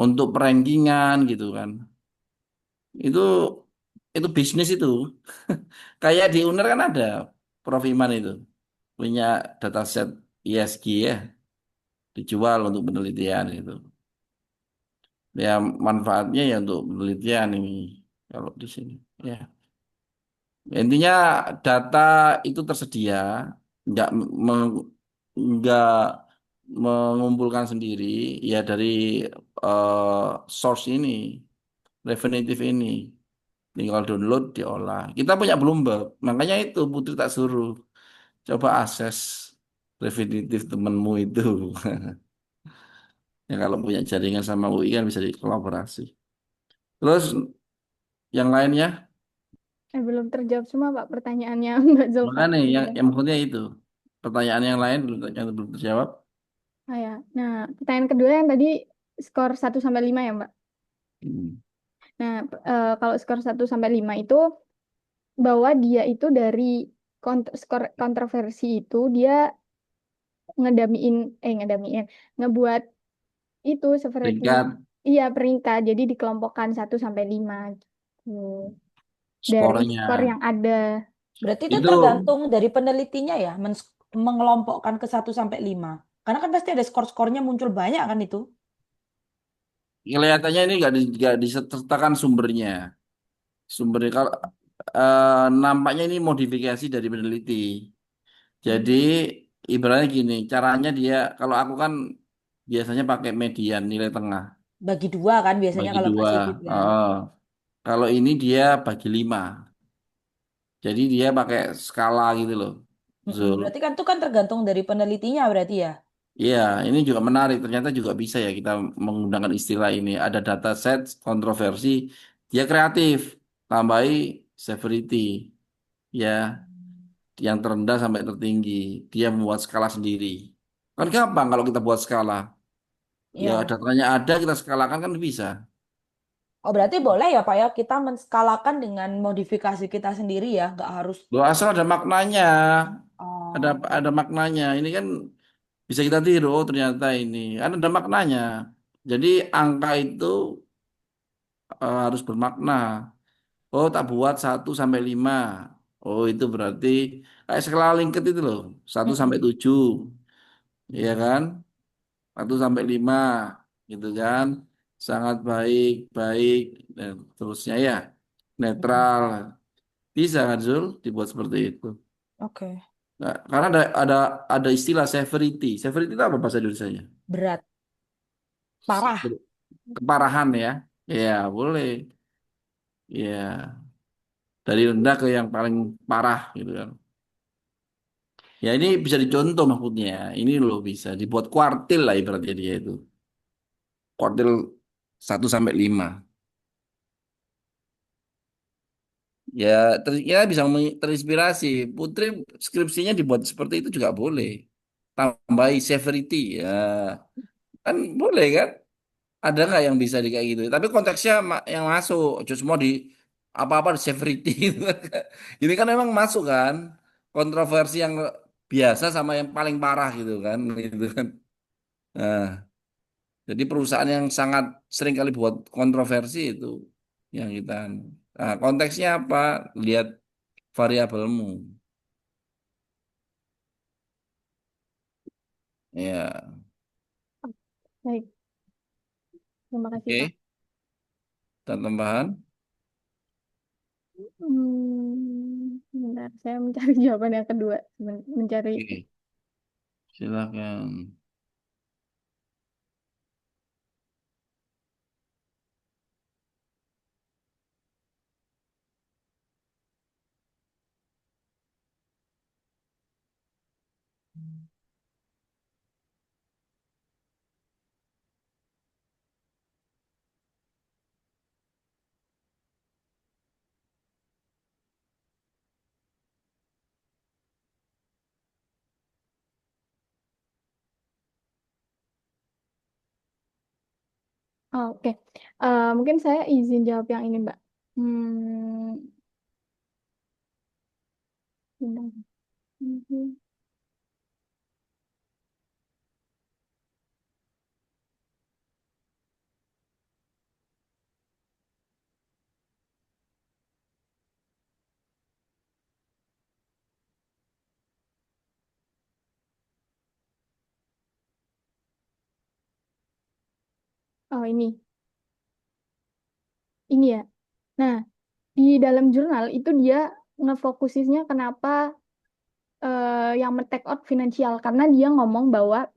Speaker 1: untuk perankingan gitu kan. Itu itu bisnis itu. Kayak di Uner kan ada Prof Iman itu punya dataset ESG ya, dijual untuk penelitian gitu. Ya manfaatnya ya untuk penelitian ini kalau di sini. Ya. Intinya data itu tersedia, nggak nggak mengumpulkan sendiri ya dari source ini, Refinitiv ini. Tinggal download, diolah. Kita punya Bloomberg, makanya itu Putri tak suruh coba akses Refinitiv temenmu itu. Ya kalau punya jaringan sama UI kan bisa dikolaborasi. Terus yang lainnya,
Speaker 3: Belum terjawab semua, Pak, pertanyaannya Mbak Zulfa.
Speaker 1: makanya
Speaker 3: Gitu.
Speaker 1: yang maksudnya itu pertanyaan yang lain yang belum terjawab.
Speaker 3: Ah, ya. Nah, pertanyaan kedua yang tadi skor 1 sampai 5 ya, Mbak.
Speaker 1: Hmm.
Speaker 3: Nah, kalau skor 1 sampai 5 itu bahwa dia itu dari skor kontroversi itu dia ngedamiin, ngebuat itu seperti
Speaker 1: Peringkat
Speaker 3: iya peringkat, jadi dikelompokkan 1 sampai 5 gitu. Dari
Speaker 1: skornya,
Speaker 3: skor yang ada.
Speaker 4: Berarti itu
Speaker 1: Itu
Speaker 4: tergantung dari penelitinya ya, mengelompokkan ke 1 sampai 5. Karena kan pasti ada skor-skornya muncul banyak kan itu.
Speaker 1: kelihatannya ini nggak disertakan sumbernya. Sumbernya kalau nampaknya ini modifikasi dari peneliti. Jadi
Speaker 4: Hmm.
Speaker 1: ibaratnya gini, caranya dia kalau aku kan biasanya pakai median nilai tengah
Speaker 4: Bagi dua kan biasanya
Speaker 1: bagi
Speaker 4: kalau Mbak
Speaker 1: dua.
Speaker 4: Sigit ya.
Speaker 1: Kalau ini dia bagi lima. Jadi dia pakai skala gitu loh,
Speaker 4: Mm-mm.
Speaker 1: Zul.
Speaker 4: Berarti kan itu kan tergantung dari penelitinya berarti ya.
Speaker 1: Iya, ini juga menarik. Ternyata juga bisa ya kita menggunakan istilah ini. Ada data set kontroversi, dia kreatif, tambahi severity, ya, yang terendah sampai tertinggi. Dia membuat skala sendiri. Kan gampang kalau kita buat skala. Ya
Speaker 4: Ya.
Speaker 1: datanya ada, kita skalakan kan bisa.
Speaker 4: Oh berarti boleh ya Pak ya kita menskalakan dengan modifikasi kita sendiri ya, nggak harus.
Speaker 1: Loh, asal ada maknanya, ada
Speaker 4: Oh,
Speaker 1: ada maknanya. Ini kan bisa kita tiru. Oh, ternyata ini ada maknanya. Jadi angka itu harus bermakna. Oh, tak buat 1 sampai 5. Oh, itu berarti kayak skala Likert itu loh. 1 sampai 7, iya kan? 1 sampai 5, gitu kan? Sangat baik, baik, dan terusnya ya.
Speaker 4: mm-mm.
Speaker 1: Netral. Bisa kan, Zul? Dibuat seperti itu.
Speaker 4: Oke.
Speaker 1: Nah, karena ada istilah severity. Severity itu apa bahasa Indonesianya?
Speaker 4: Berat, parah.
Speaker 1: Keparahan ya. Ya, boleh. Ya, dari rendah ke yang paling parah gitu kan. Ya ini bisa dicontoh maksudnya. Ini loh bisa dibuat kuartil lah ibaratnya dia itu. Kuartil 1 sampai 5. Ya, ya bisa terinspirasi. Putri skripsinya dibuat seperti itu juga boleh. Tambahi severity. Ya, kan boleh kan? Ada nggak yang bisa di kayak gitu? Tapi konteksnya yang masuk. Cuma di apa-apa di severity. Gitu kan. Ini kan memang masuk kan. Kontroversi yang biasa sama yang paling parah gitu kan. Gitu kan. Nah, jadi perusahaan yang sangat sering kali buat kontroversi itu yang kita. Nah, konteksnya apa? Lihat variabelmu. Ya,
Speaker 3: Baik, terima kasih Pak.
Speaker 1: oke. Dan tambahan.
Speaker 3: Bentar, saya mencari jawaban yang kedua. Mencari.
Speaker 1: Oke, silakan.
Speaker 3: Oh, oke. Mungkin saya izin jawab yang ini, Mbak. Hmm, bentar. Oh, ini ya. Nah, di dalam jurnal itu dia ngefokusisnya kenapa yang men-take out finansial karena dia ngomong bahwa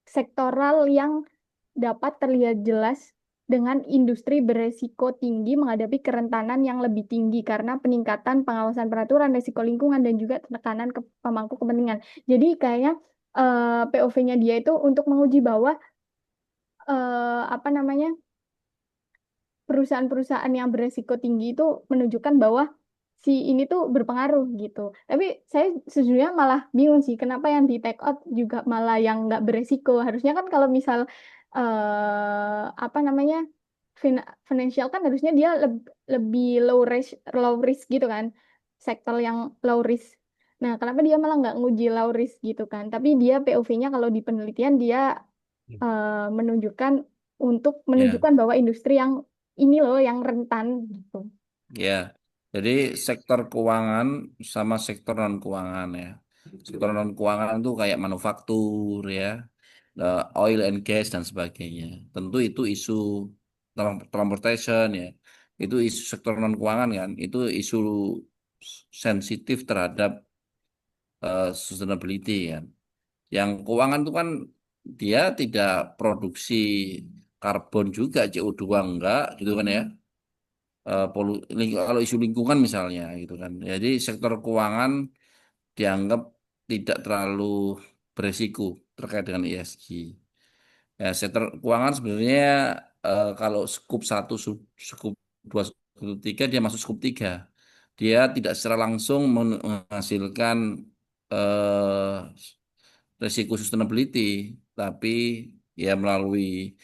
Speaker 3: sektoral yang dapat terlihat jelas dengan industri beresiko tinggi menghadapi kerentanan yang lebih tinggi karena peningkatan pengawasan peraturan, resiko lingkungan, dan juga tekanan ke pemangku kepentingan. Jadi kayaknya POV-nya dia itu untuk menguji bahwa apa namanya perusahaan-perusahaan yang beresiko tinggi itu menunjukkan bahwa si ini tuh berpengaruh gitu. Tapi saya sejujurnya malah bingung sih kenapa yang di take out juga malah yang nggak beresiko. Harusnya kan kalau misal apa namanya financial kan harusnya dia lebih low risk gitu kan, sektor yang low risk. Nah, kenapa dia malah nggak nguji low risk gitu kan? Tapi dia POV-nya kalau di penelitian dia menunjukkan
Speaker 1: Ya,
Speaker 3: menunjukkan bahwa industri yang ini loh yang rentan gitu.
Speaker 1: ya. Jadi sektor keuangan sama sektor non keuangan ya. Sektor non keuangan itu kayak manufaktur ya, oil and gas dan sebagainya. Tentu itu isu transportation ya. Itu isu sektor non keuangan kan. Itu isu sensitif terhadap sustainability kan. Yang keuangan itu kan dia tidak produksi karbon juga, CO2 enggak gitu kan ya. Kalau isu lingkungan misalnya gitu kan. Jadi sektor keuangan dianggap tidak terlalu beresiko terkait dengan ESG. Ya, sektor keuangan sebenarnya kalau skup satu, skup 2, skup 3 dia masuk skup 3. Dia tidak secara langsung menghasilkan eh, resiko sustainability, tapi ya melalui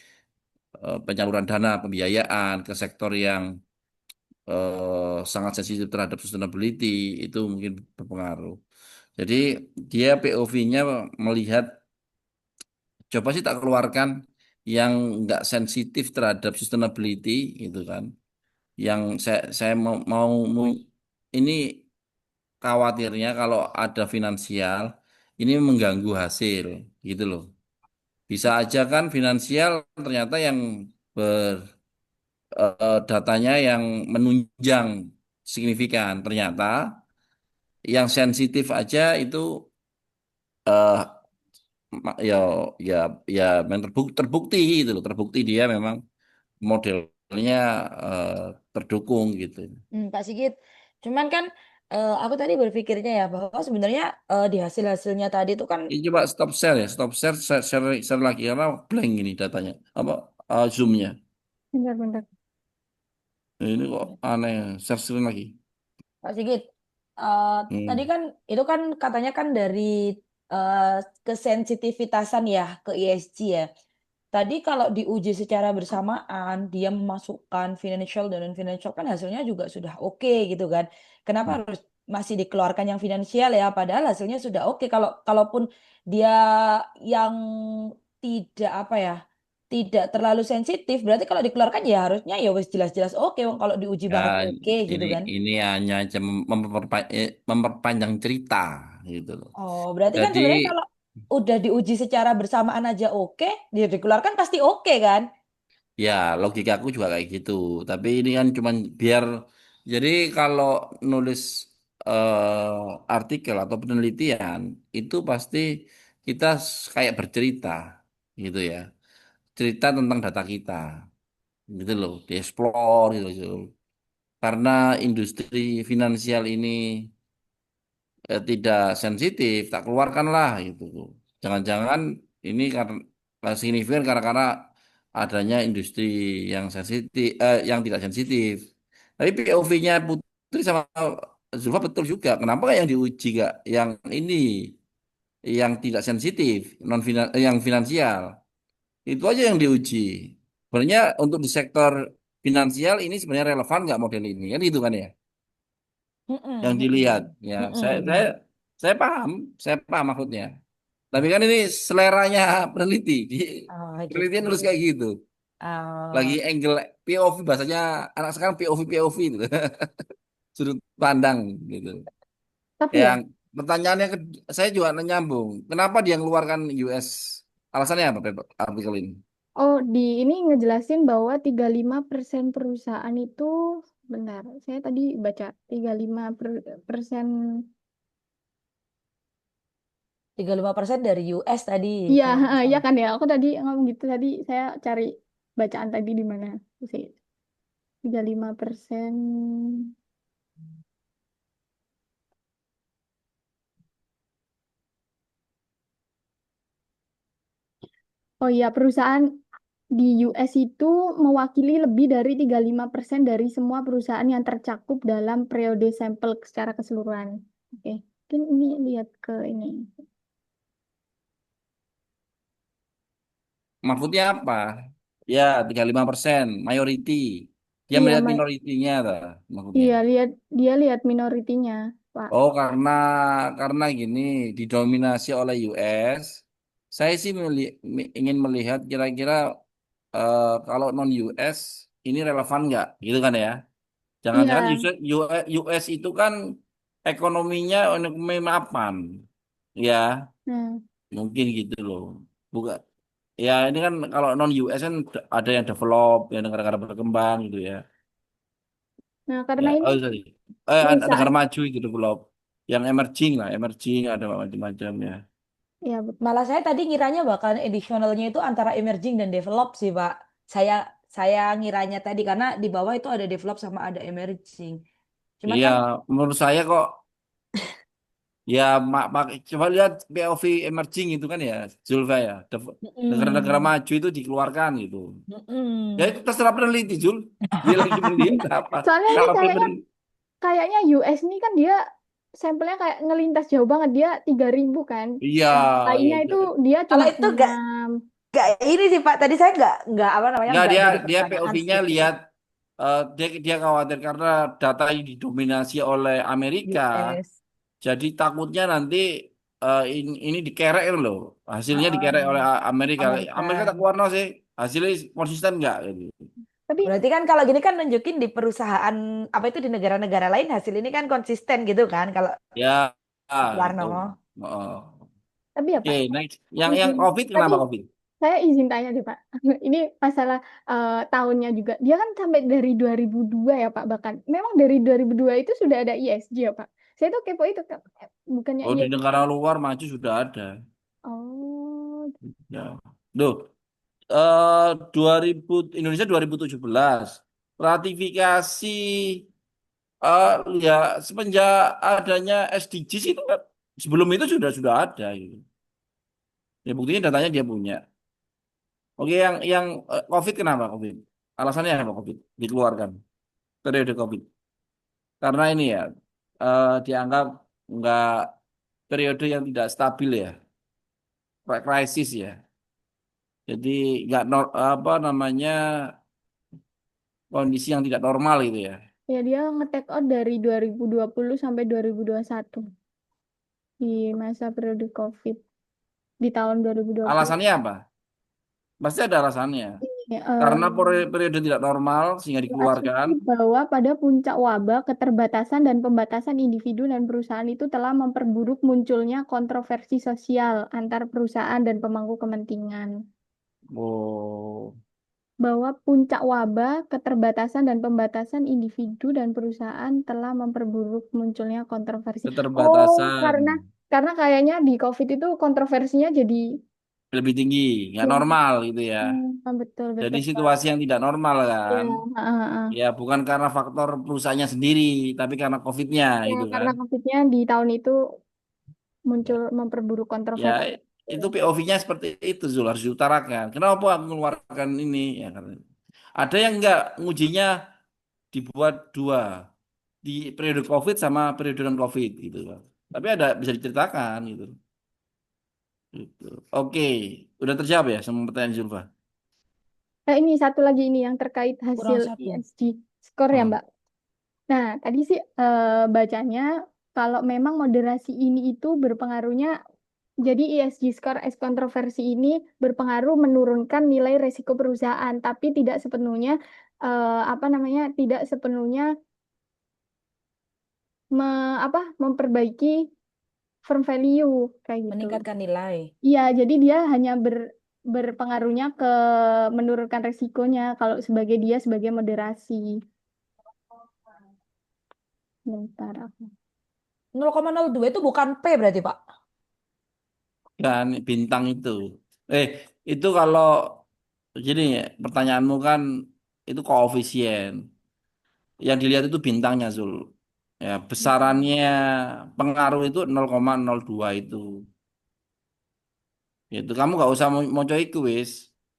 Speaker 1: penyaluran dana pembiayaan ke sektor yang sangat sensitif terhadap sustainability itu mungkin berpengaruh. Jadi dia POV-nya melihat coba sih tak keluarkan yang nggak sensitif terhadap sustainability gitu kan. Yang saya ini khawatirnya kalau ada finansial ini mengganggu hasil gitu loh. Bisa aja kan finansial ternyata yang datanya yang menunjang signifikan. Ternyata yang sensitif aja itu eh, ya ya ya memang terbukti gitu loh, terbukti dia memang modelnya eh, terdukung gitu.
Speaker 4: Pak Sigit, cuman kan aku tadi berpikirnya ya bahwa sebenarnya di hasil-hasilnya tadi itu kan
Speaker 1: Ini coba stop share ya, stop share, share lagi karena blank ini datanya. Apa zoomnya?
Speaker 3: Bentar-bentar.
Speaker 1: Ini kok aneh, share screen lagi.
Speaker 4: Pak Sigit, eh, tadi
Speaker 1: Hmm.
Speaker 4: kan itu kan katanya kan dari eh, kesensitivitasan ya ke ESG ya. Tadi kalau diuji secara bersamaan, dia memasukkan financial dan non-financial kan hasilnya juga sudah oke gitu kan. Kenapa harus masih dikeluarkan yang finansial ya? Padahal hasilnya sudah oke. Kalaupun dia yang tidak apa ya, tidak terlalu sensitif, berarti kalau dikeluarkan ya harusnya ya wis jelas-jelas oke. Wong kalau diuji
Speaker 1: Ya,
Speaker 4: banget oke gitu
Speaker 1: ini
Speaker 4: kan.
Speaker 1: ini hanya aja memperpanjang cerita gitu loh.
Speaker 4: Oh, berarti kan
Speaker 1: Jadi
Speaker 4: sebenarnya kalau udah diuji secara bersamaan aja oke, dia dikeluarkan pasti oke kan?
Speaker 1: ya, logika aku juga kayak gitu. Tapi ini kan cuman biar jadi kalau nulis artikel atau penelitian itu pasti kita kayak bercerita gitu ya. Cerita tentang data kita gitu loh, dieksplor gitu. Karena industri finansial ini tidak sensitif, tak keluarkanlah gitu. Jangan-jangan ini karena signifikan karena adanya industri yang sensitif, yang tidak sensitif. Tapi POV-nya Putri sama Zulfa betul juga. Kenapa yang diuji gak yang ini yang tidak sensitif, yang finansial? Itu aja yang diuji. Sebenarnya untuk di sektor finansial ini sebenarnya relevan nggak model ini kan itu kan ya? Yang
Speaker 4: Mm-mm,
Speaker 1: dilihat
Speaker 4: mm-mm.
Speaker 1: ya saya
Speaker 4: Mm-mm,
Speaker 1: saya
Speaker 4: mm-mm.
Speaker 1: saya paham maksudnya tapi kan ini seleranya peneliti di
Speaker 4: Oh
Speaker 1: penelitian
Speaker 4: gitu.
Speaker 1: nulis kayak gitu lagi
Speaker 4: Oh,
Speaker 1: angle POV bahasanya anak sekarang POV gitu sudut pandang gitu
Speaker 3: Tapi ya,
Speaker 1: yang pertanyaannya saya juga nyambung kenapa dia mengeluarkan US alasannya apa artikel ini
Speaker 3: oh di ini ngejelasin bahwa 35% perusahaan itu, benar, saya tadi baca 35%.
Speaker 4: 35% dari US tadi
Speaker 3: Iya,
Speaker 4: kalau nggak
Speaker 3: iya
Speaker 4: salah.
Speaker 3: kan ya. Aku tadi ngomong gitu tadi saya cari bacaan tadi di mana sih. 35%. Oh iya, perusahaan di US itu mewakili lebih dari 35% dari semua perusahaan yang tercakup dalam periode sampel secara keseluruhan. Oke, mungkin ini lihat ke ini.
Speaker 1: maksudnya apa ya 35% mayority dia
Speaker 3: Iya,
Speaker 1: melihat minoritinya maksudnya
Speaker 3: iya lihat dia lihat minoritinya, Pak.
Speaker 1: Oh, karena gini didominasi oleh US. Saya sih ingin melihat kira-kira kalau non US ini relevan nggak, gitu kan ya? Jangan-jangan
Speaker 3: Iya.
Speaker 1: US itu kan ekonominya ekonomi mapan. Ya,
Speaker 3: Nah,
Speaker 1: mungkin gitu loh. Bukan. Ya, ini kan kalau non US kan ada yang develop, yang negara-negara berkembang gitu ya.
Speaker 3: nah
Speaker 1: Ya,
Speaker 3: karena ini
Speaker 1: oh sorry.
Speaker 3: perusahaan,
Speaker 1: Negara maju itu develop. Yang emerging lah, emerging ada macam-macam ya.
Speaker 3: ya betul.
Speaker 4: Malah saya tadi ngiranya bakalan additionalnya itu antara emerging dan develop sih, Pak. Saya saya ngiranya tadi karena di bawah itu ada develop sama ada emerging. Cuman
Speaker 1: Iya,
Speaker 4: kan
Speaker 1: menurut saya kok ya coba lihat POV emerging itu kan ya, Zulfa ya. Negara-negara
Speaker 4: mm-mm,
Speaker 1: maju itu dikeluarkan gitu. Ya
Speaker 4: mm-mm.
Speaker 1: itu terserah peneliti, Jul. Dia lagi melihat apa.
Speaker 3: Soalnya ini
Speaker 1: Kalau
Speaker 3: kayaknya
Speaker 1: peneliti,
Speaker 3: kayaknya US ini kan dia sampelnya kayak ngelintas jauh banget, dia 3.000 kan.
Speaker 1: iya,
Speaker 3: Yang
Speaker 1: ya,
Speaker 3: lainnya itu dia
Speaker 4: Kalau
Speaker 3: cuma
Speaker 4: itu gak
Speaker 3: 6.
Speaker 4: gak ini sih Pak. Tadi saya gak apa namanya
Speaker 1: nggak
Speaker 4: gak
Speaker 1: dia
Speaker 4: jadi
Speaker 1: dia
Speaker 4: pertanyaan
Speaker 1: POV-nya
Speaker 4: sih.
Speaker 1: lihat dia khawatir karena data ini didominasi oleh Amerika.
Speaker 4: US.
Speaker 1: Jadi takutnya nanti ini dikerek loh. Hasilnya dikerek oleh
Speaker 4: Oh,
Speaker 1: Amerika. Amerika tak
Speaker 4: Amerika.
Speaker 1: keluar sih. Hasilnya konsisten nggak gitu.
Speaker 3: Tapi
Speaker 4: Berarti kan kalau gini kan nunjukin di perusahaan apa itu di negara-negara lain hasil ini kan konsisten gitu kan kalau
Speaker 1: Ya,
Speaker 4: Warno.
Speaker 1: itu. Oh.
Speaker 3: ya
Speaker 1: Oke,
Speaker 3: Pak,
Speaker 1: next. Yang
Speaker 3: izin.
Speaker 1: COVID
Speaker 3: Tapi
Speaker 1: kenapa COVID?
Speaker 3: saya izin tanya deh Pak. Ini masalah tahunnya juga. Dia kan sampai dari 2002 ya Pak bahkan. Memang dari 2002 itu sudah ada ESG ya Pak. Saya tuh kepo itu Kak. Bukannya
Speaker 1: Oh, di
Speaker 3: ESG.
Speaker 1: negara luar maju sudah ada.
Speaker 3: Oh,
Speaker 1: Ya. Duh, 2000 Indonesia 2017 ratifikasi ya semenjak adanya SDGs itu kan sebelum itu sudah ada gitu. Ya buktinya datanya dia punya. Oke, yang COVID kenapa COVID? Alasannya apa COVID dikeluarkan periode COVID? Karena ini ya dianggap nggak periode yang tidak stabil ya, krisis ya. Jadi nggak apa namanya kondisi yang tidak normal gitu ya.
Speaker 3: ya dia nge-take out dari 2020 sampai 2021 di masa periode COVID di tahun 2020.
Speaker 1: Alasannya apa? Pasti ada alasannya.
Speaker 3: Ya,
Speaker 1: Karena periode tidak normal sehingga dikeluarkan.
Speaker 3: diasumsi bahwa pada puncak wabah, keterbatasan dan pembatasan individu dan perusahaan itu telah memperburuk munculnya kontroversi sosial antar perusahaan dan pemangku kepentingan.
Speaker 1: Oh,
Speaker 3: Bahwa puncak wabah, keterbatasan dan pembatasan individu dan perusahaan telah memperburuk munculnya kontroversi. Oh,
Speaker 1: keterbatasan
Speaker 3: karena kayaknya di COVID itu kontroversinya jadi
Speaker 1: lebih tinggi, nggak
Speaker 3: ya,
Speaker 1: normal gitu ya.
Speaker 3: betul
Speaker 1: Jadi
Speaker 3: betul
Speaker 1: situasi
Speaker 3: Pak.
Speaker 1: yang tidak normal
Speaker 3: Ya,
Speaker 1: kan.
Speaker 3: ha.
Speaker 1: Ya bukan karena faktor perusahaannya sendiri, tapi karena COVID-nya
Speaker 3: Ya,
Speaker 1: gitu
Speaker 3: karena
Speaker 1: kan.
Speaker 3: COVID-nya di tahun itu
Speaker 1: Ya,
Speaker 3: muncul memperburuk
Speaker 1: ya
Speaker 3: kontroversi.
Speaker 1: itu POV-nya seperti itu Zul, harus diutarakan. Kenapa aku mengeluarkan ini? Ya, karena ada yang nggak ngujinya dibuat dua di periode COVID sama periode non COVID gitu kan. Tapi ada bisa diceritakan gitu. Gitu. Oke, udah terjawab ya semua pertanyaan Zulfa?
Speaker 3: Ini satu lagi ini yang terkait
Speaker 4: Kurang
Speaker 3: hasil
Speaker 4: satu.
Speaker 3: ESG skor ya
Speaker 1: Hmm.
Speaker 3: Mbak. Nah, tadi sih bacanya kalau memang moderasi ini itu berpengaruhnya, jadi ESG skor S kontroversi ini berpengaruh menurunkan nilai resiko perusahaan, tapi tidak sepenuhnya apa namanya, tidak sepenuhnya memperbaiki firm value kayak gitu.
Speaker 4: Meningkatkan nilai.
Speaker 3: Iya, jadi dia hanya berpengaruhnya ke menurunkan resikonya kalau sebagai dia sebagai moderasi. Bentar aku.
Speaker 4: 0,02 itu bukan P berarti, Pak.
Speaker 1: Kan bintang itu. Eh, itu kalau jadi pertanyaanmu kan itu koefisien. Yang dilihat itu bintangnya Zul. Ya, besarannya pengaruh itu 0,02 itu. Itu kamu nggak usah mau coy wis.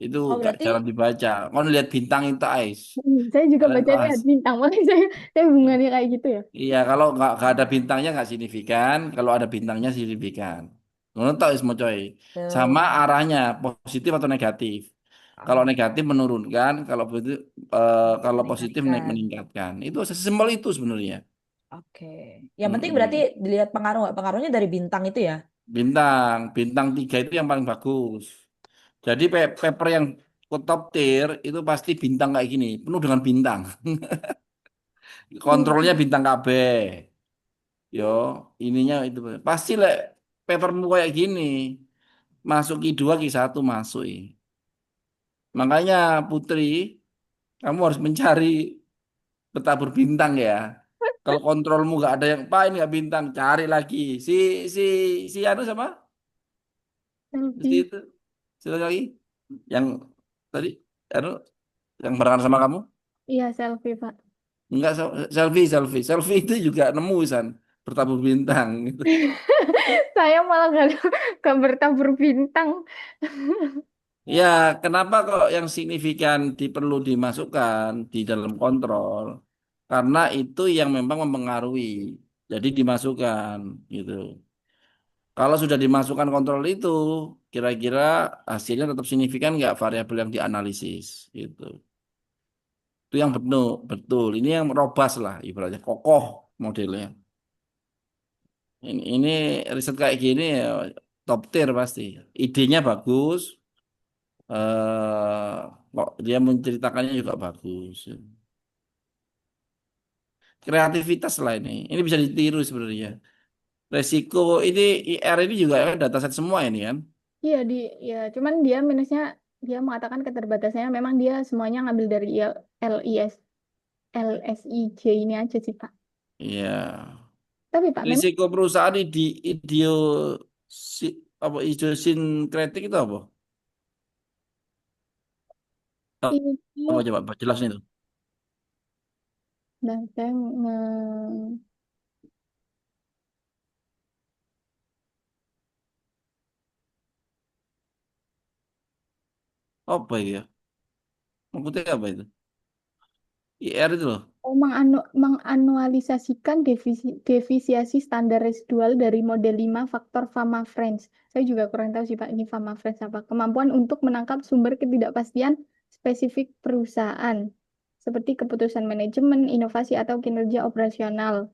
Speaker 1: Itu
Speaker 4: Oh,
Speaker 1: gak
Speaker 4: berarti
Speaker 1: jarang dibaca. Kau lihat bintang itu ais.
Speaker 3: Saya juga
Speaker 1: Kalian
Speaker 3: baca
Speaker 1: kelas.
Speaker 3: lihat bintang, makanya saya hubungannya kayak gitu ya.
Speaker 1: Iya, kalau nggak ada bintangnya nggak signifikan. Kalau ada bintangnya signifikan. Menurut tahu Ismo coy.
Speaker 4: tuh.
Speaker 1: Sama arahnya positif atau negatif. Kalau
Speaker 4: Oh,
Speaker 1: negatif menurunkan, kalau positif
Speaker 4: meningkatkan.
Speaker 1: meningkatkan. Itu sesimpel itu sebenarnya.
Speaker 4: Oke. Yang penting berarti
Speaker 1: Mm-mm.
Speaker 4: dilihat pengaruh nggak? Pengaruhnya dari bintang itu ya.
Speaker 1: Bintang 3 itu yang paling bagus. Jadi paper yang ke top tier itu pasti bintang kayak gini, penuh dengan bintang. Kontrolnya bintang KB. Yo, ininya itu pasti lek papermu kayak gini. Masuk Q2 Q1 masuk. Makanya Putri, kamu harus mencari bertabur bintang ya. Kalau kontrolmu nggak ada yang paling nggak bintang, cari lagi. Si si si anu sama? Si
Speaker 3: Selfie.
Speaker 1: itu. Siapa lagi? Yang tadi anu yang barengan sama kamu?
Speaker 3: Iya, selfie, Pak.
Speaker 1: Enggak selfie, selfie. Selfie itu juga nemu San bertabur bintang gitu.
Speaker 3: Saya malah gak bertabur bintang.
Speaker 1: Ya, kenapa kok yang signifikan perlu dimasukkan di dalam kontrol? Karena itu yang memang mempengaruhi. Jadi dimasukkan gitu. Kalau sudah dimasukkan kontrol itu, kira-kira hasilnya tetap signifikan nggak variabel yang dianalisis gitu. Itu yang betul, betul. Ini yang robust lah, ibaratnya kokoh modelnya. Ini riset kayak gini ya, top tier pasti. Idenya bagus, kok dia menceritakannya juga bagus. Kreativitas lah ini. Ini bisa ditiru sebenarnya. Resiko ini IR ini juga dataset semua ini kan.
Speaker 3: Iya, ya, cuman dia minusnya, dia mengatakan keterbatasannya memang dia semuanya ngambil dari LIS, LSIJ ini aja sih, Pak.
Speaker 1: Iya.
Speaker 3: Tapi Pak, memang
Speaker 1: Risiko perusahaan di si, apa idiosinkretik itu apa?
Speaker 3: ini,
Speaker 1: Apa coba jelasin itu.
Speaker 3: dan saya
Speaker 1: Apa itu ya? Maksudnya apa itu? IR itu loh.
Speaker 3: menganualisasikan defisiasi standar residual dari model 5 faktor Fama Friends. Saya juga kurang tahu sih Pak, ini Fama Friends apa. Kemampuan untuk menangkap sumber ketidakpastian spesifik perusahaan, seperti keputusan manajemen, inovasi, atau kinerja operasional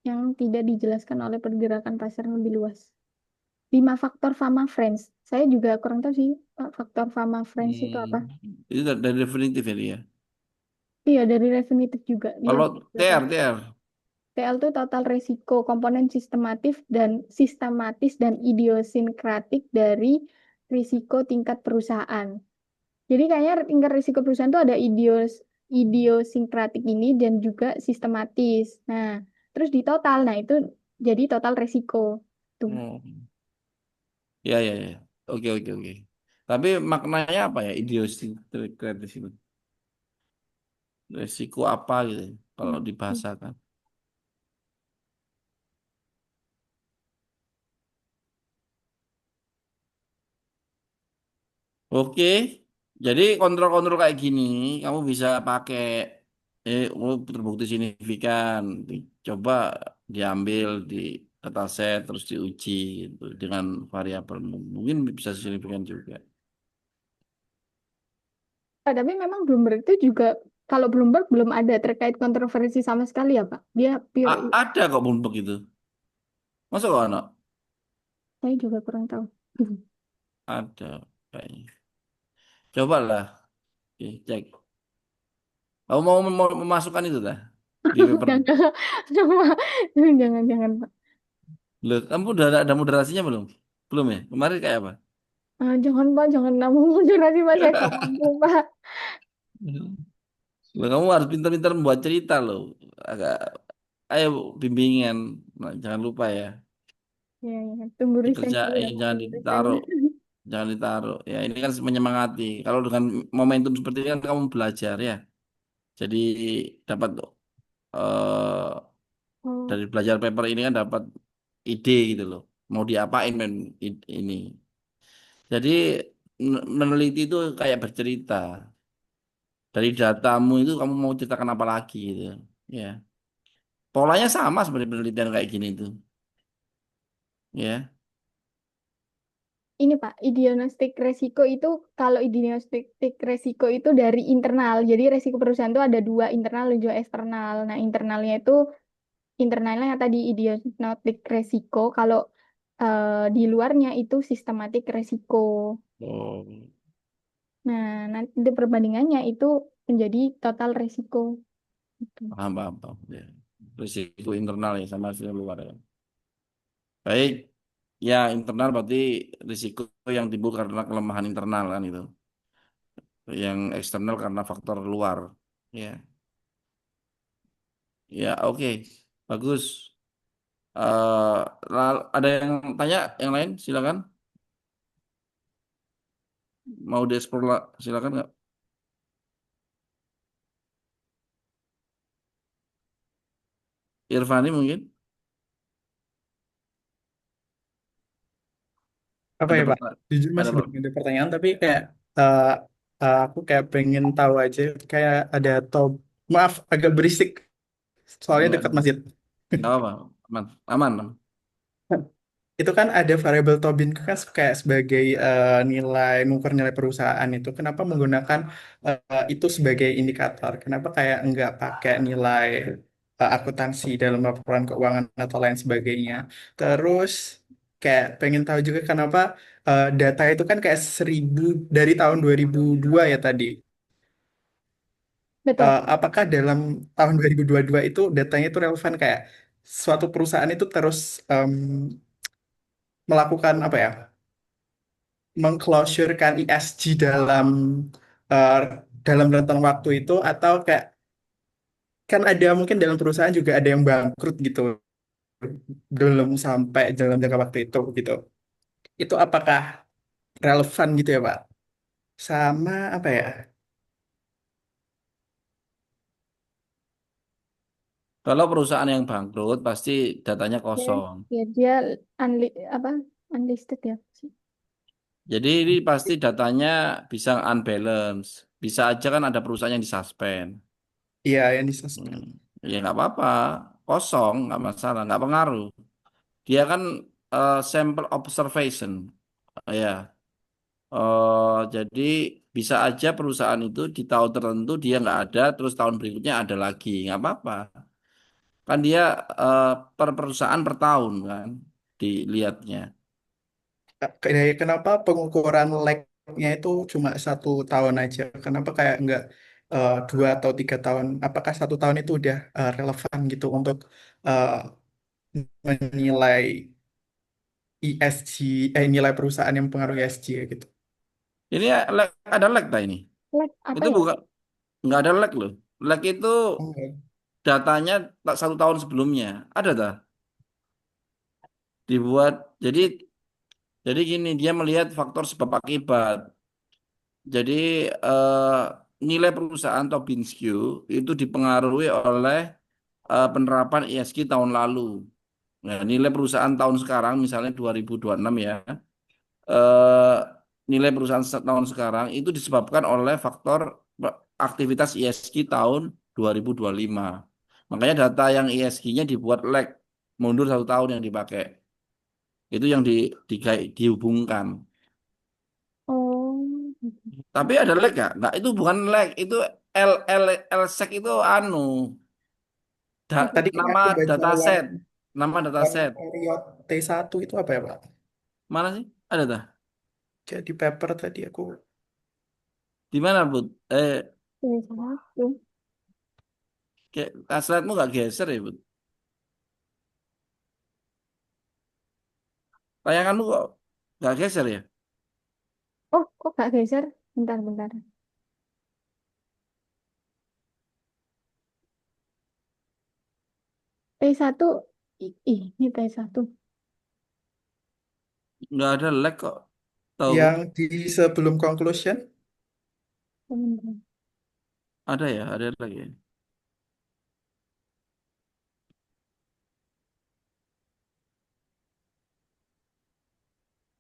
Speaker 3: yang tidak dijelaskan oleh pergerakan pasar yang lebih luas. 5 faktor Fama Friends. Saya juga kurang tahu sih, Pak, faktor Fama Friends itu apa.
Speaker 1: Itu dari definitif ini ya.
Speaker 3: Iya, dari Refinitiv juga. Dia
Speaker 1: Kalau
Speaker 3: berapa?
Speaker 1: TR.
Speaker 3: TL itu total resiko, komponen sistematis dan idiosinkratik dari risiko tingkat perusahaan. Jadi kayaknya tingkat risiko perusahaan itu ada idiosinkratik ini dan juga sistematis. Nah, terus di total, nah itu jadi total resiko. Tuh.
Speaker 1: Oh. Ya, ya, ya. Oke, oke, oke. Tapi maknanya apa ya idiosinkratis itu? Resiko apa gitu ya, kalau dibahasakan. Oke, jadi kontrol-kontrol kayak gini kamu bisa pakai terbukti signifikan. Coba diambil di dataset terus diuji gitu, dengan variabel mungkin bisa signifikan juga.
Speaker 3: Tapi memang Bloomberg itu juga, kalau Bloomberg belum ada terkait kontroversi sama sekali ya Pak. Dia pure,
Speaker 1: Ada kok buntut itu. Masa kok anak?
Speaker 3: saya juga kurang tahu.
Speaker 1: Ada kayaknya. Coba lah, cek. Kamu mau memasukkan itu lah di paper.
Speaker 3: Jangan, jangan, Pak.
Speaker 1: Loh, kamu udah ada moderasinya belum? Belum ya? Kemarin kayak apa?
Speaker 3: Jangan Pak, jangan nambah durasi Pak, saya nggak mampu Pak.
Speaker 1: Loh, kamu harus pintar-pintar membuat cerita loh. Agak, ayo bimbingan. Nah, jangan lupa ya.
Speaker 3: Ya, ya. Tunggu resign dulu ya
Speaker 1: Dikerjain,
Speaker 3: Pak,
Speaker 1: jangan
Speaker 3: tunggu resign.
Speaker 1: ditaruh. Jangan ditaruh. Ya, ini kan menyemangati. Kalau dengan momentum seperti ini kan kamu belajar ya. Jadi dapat eh,
Speaker 3: Oh,
Speaker 1: dari belajar paper ini kan dapat ide gitu loh. Mau diapain men ini. Jadi meneliti itu kayak bercerita. Dari datamu itu kamu mau ceritakan apa lagi gitu. Ya. Polanya sama seperti penelitian kayak gini tuh. Ya.
Speaker 3: ini Pak, diagnostik resiko itu, kalau diagnostik resiko itu dari internal. Jadi resiko perusahaan itu ada dua, internal dan juga eksternal. Nah, internalnya tadi diagnostik resiko, kalau di luarnya itu sistematik resiko.
Speaker 1: Oh.
Speaker 3: Nah, nanti perbandingannya itu menjadi total resiko. Gitu.
Speaker 1: Paham, paham, paham. Ya. Risiko internal ya sama risiko luar ya. Baik, ya internal berarti risiko yang timbul karena kelemahan internal kan itu. Yang eksternal karena faktor luar. Ya, ya oke, bagus. Ada yang tanya, yang lain silakan. Mau dieksplor silakan nggak? Irfani mungkin
Speaker 2: Apa
Speaker 1: ada
Speaker 2: ya Pak?
Speaker 1: pertanyaan.
Speaker 2: Jujur
Speaker 1: Ada
Speaker 2: masih belum ada pertanyaan, tapi kayak eh, aku kayak pengen tahu aja, kayak ada top, maaf agak berisik, soalnya
Speaker 1: enggak,
Speaker 2: dekat masjid.
Speaker 1: enggak apa, aman, aman.
Speaker 2: Itu kan ada variable Tobin kan kayak sebagai nilai mengukur nilai perusahaan itu. Kenapa menggunakan itu sebagai indikator? Kenapa kayak enggak pakai nilai akuntansi dalam laporan keuangan atau lain sebagainya? Terus kayak pengen tahu juga kenapa data itu kan kayak 1000 dari tahun 2002 ya tadi.
Speaker 3: Betul,
Speaker 2: Apakah dalam tahun 2022 itu datanya itu relevan kayak suatu perusahaan itu terus em, melakukan apa ya? Mengclosurekan ESG eh, dalam rentang waktu itu atau kayak kan ada mungkin dalam perusahaan juga ada yang bangkrut gitu belum sampai dalam jangka waktu itu gitu. Itu apakah relevan gitu ya Pak? Sama apa ya?
Speaker 1: Kalau perusahaan yang bangkrut pasti datanya
Speaker 3: ya,
Speaker 1: kosong.
Speaker 3: ya dia unli apa unlisted ya sih.
Speaker 1: Jadi ini pasti datanya bisa unbalance. Bisa aja kan ada perusahaan yang disuspend.
Speaker 2: Iya yang
Speaker 1: Hmm,
Speaker 2: disuspend.
Speaker 1: ya nggak apa-apa, kosong nggak masalah, nggak pengaruh. Dia kan sample observation, ya. Jadi bisa aja perusahaan itu di tahun tertentu dia nggak ada, terus tahun berikutnya ada lagi, nggak apa-apa. Kan dia eh, per perusahaan per tahun kan dilihatnya.
Speaker 2: Kenapa pengukuran lag-nya itu cuma 1 tahun aja? Kenapa kayak nggak 2 atau 3 tahun? Apakah 1 tahun itu udah relevan gitu untuk eh, menilai ESG, nilai perusahaan yang mempengaruhi ESG ya gitu.
Speaker 1: Ini ada lag tak ini?
Speaker 3: Like apa
Speaker 1: Itu
Speaker 3: ya?
Speaker 1: bukan nggak ada lag loh. Lag itu
Speaker 2: Oh,
Speaker 1: datanya tak 1 tahun sebelumnya. Ada tak? Dibuat jadi gini dia melihat faktor sebab akibat. Jadi nilai perusahaan Tobinski itu dipengaruhi oleh penerapan ESG tahun lalu. Nah, nilai perusahaan tahun sekarang misalnya 2026 ya. eh, Nilai perusahaan tahun sekarang itu disebabkan oleh faktor aktivitas ESG tahun 2025. Makanya data yang ESG-nya dibuat lag mundur 1 tahun yang dipakai. Itu yang dihubungkan.
Speaker 3: Oh,
Speaker 1: Tapi ada lag nggak? Nggak, itu bukan lag. Itu L, L, LSEC itu anu.
Speaker 2: tadi kan
Speaker 1: Nama
Speaker 2: aku baca
Speaker 1: dataset. Nama dataset.
Speaker 2: period T1 itu apa ya Pak?
Speaker 1: Mana sih? Ada dah.
Speaker 2: Jadi paper tadi aku
Speaker 1: Di mana, Bud?
Speaker 3: ya satu.
Speaker 1: Kayak slide-mu nggak geser ya, Bud? Tayanganmu kok nggak geser ya?
Speaker 3: Oh, kok gak geser? Bentar, bentar. T1, ini T1.
Speaker 1: Nggak ada lag kok. Tahu?
Speaker 2: yang di sebelum conclusion.
Speaker 3: Bentar.
Speaker 1: Ada lag ya.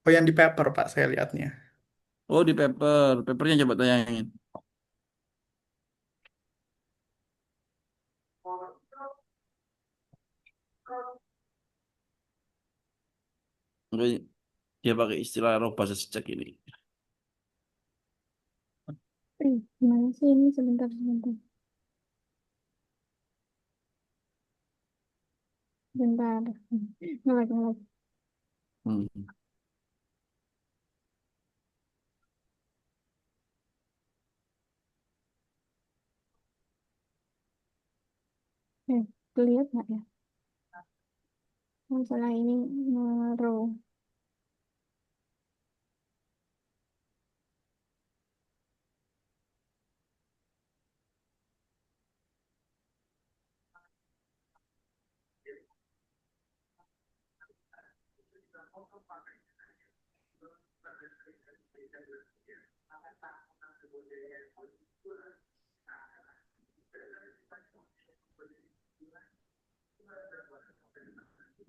Speaker 2: Oh yang di paper Pak saya lihatnya.
Speaker 1: Oh, di paper. Papernya coba tayangin. Nggak, dia pakai istilah roba sejak ini.
Speaker 3: Gimana sih ini? Sebentar, sebentar. Bentar. Ngelag, ngelag.
Speaker 1: Hmm.
Speaker 3: Lihat nggak ya? Masalah ini naruh.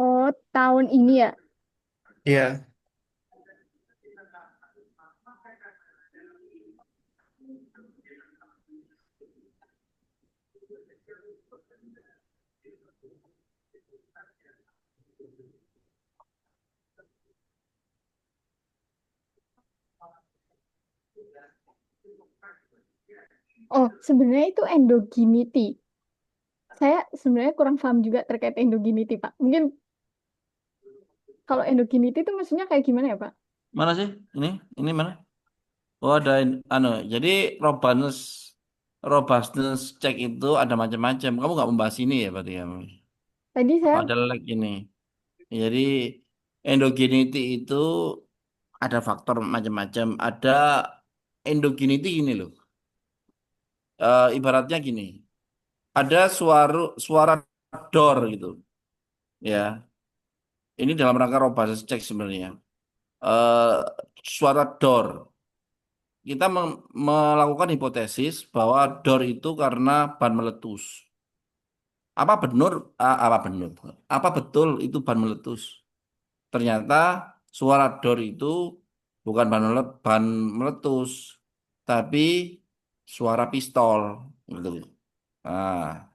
Speaker 3: Oh, tahun ini ya.
Speaker 2: Iya.
Speaker 3: Oh, sebenarnya itu endogeneity. Saya sebenarnya kurang paham juga terkait endogeneity, Pak. Mungkin kalau endogeneity itu maksudnya kayak gimana ya, Pak?
Speaker 1: Mana sih? Ini mana? Oh, ada anu. Jadi robustness robustness check itu ada macam-macam. Kamu nggak membahas ini ya berarti ya?
Speaker 3: Tadi saya
Speaker 1: Ada lag ini. Jadi endogeneity itu ada faktor macam-macam. Ada endogeneity gini loh. Ibaratnya gini. Ada suara door gitu. Ya, ini dalam rangka robustness check sebenarnya. Eh Suara door. Kita melakukan hipotesis bahwa door itu karena ban meletus. Apa benar? Apa benar? Apa betul itu ban meletus? Ternyata suara door itu bukan ban meletus, tapi suara pistol, gitu. Nah,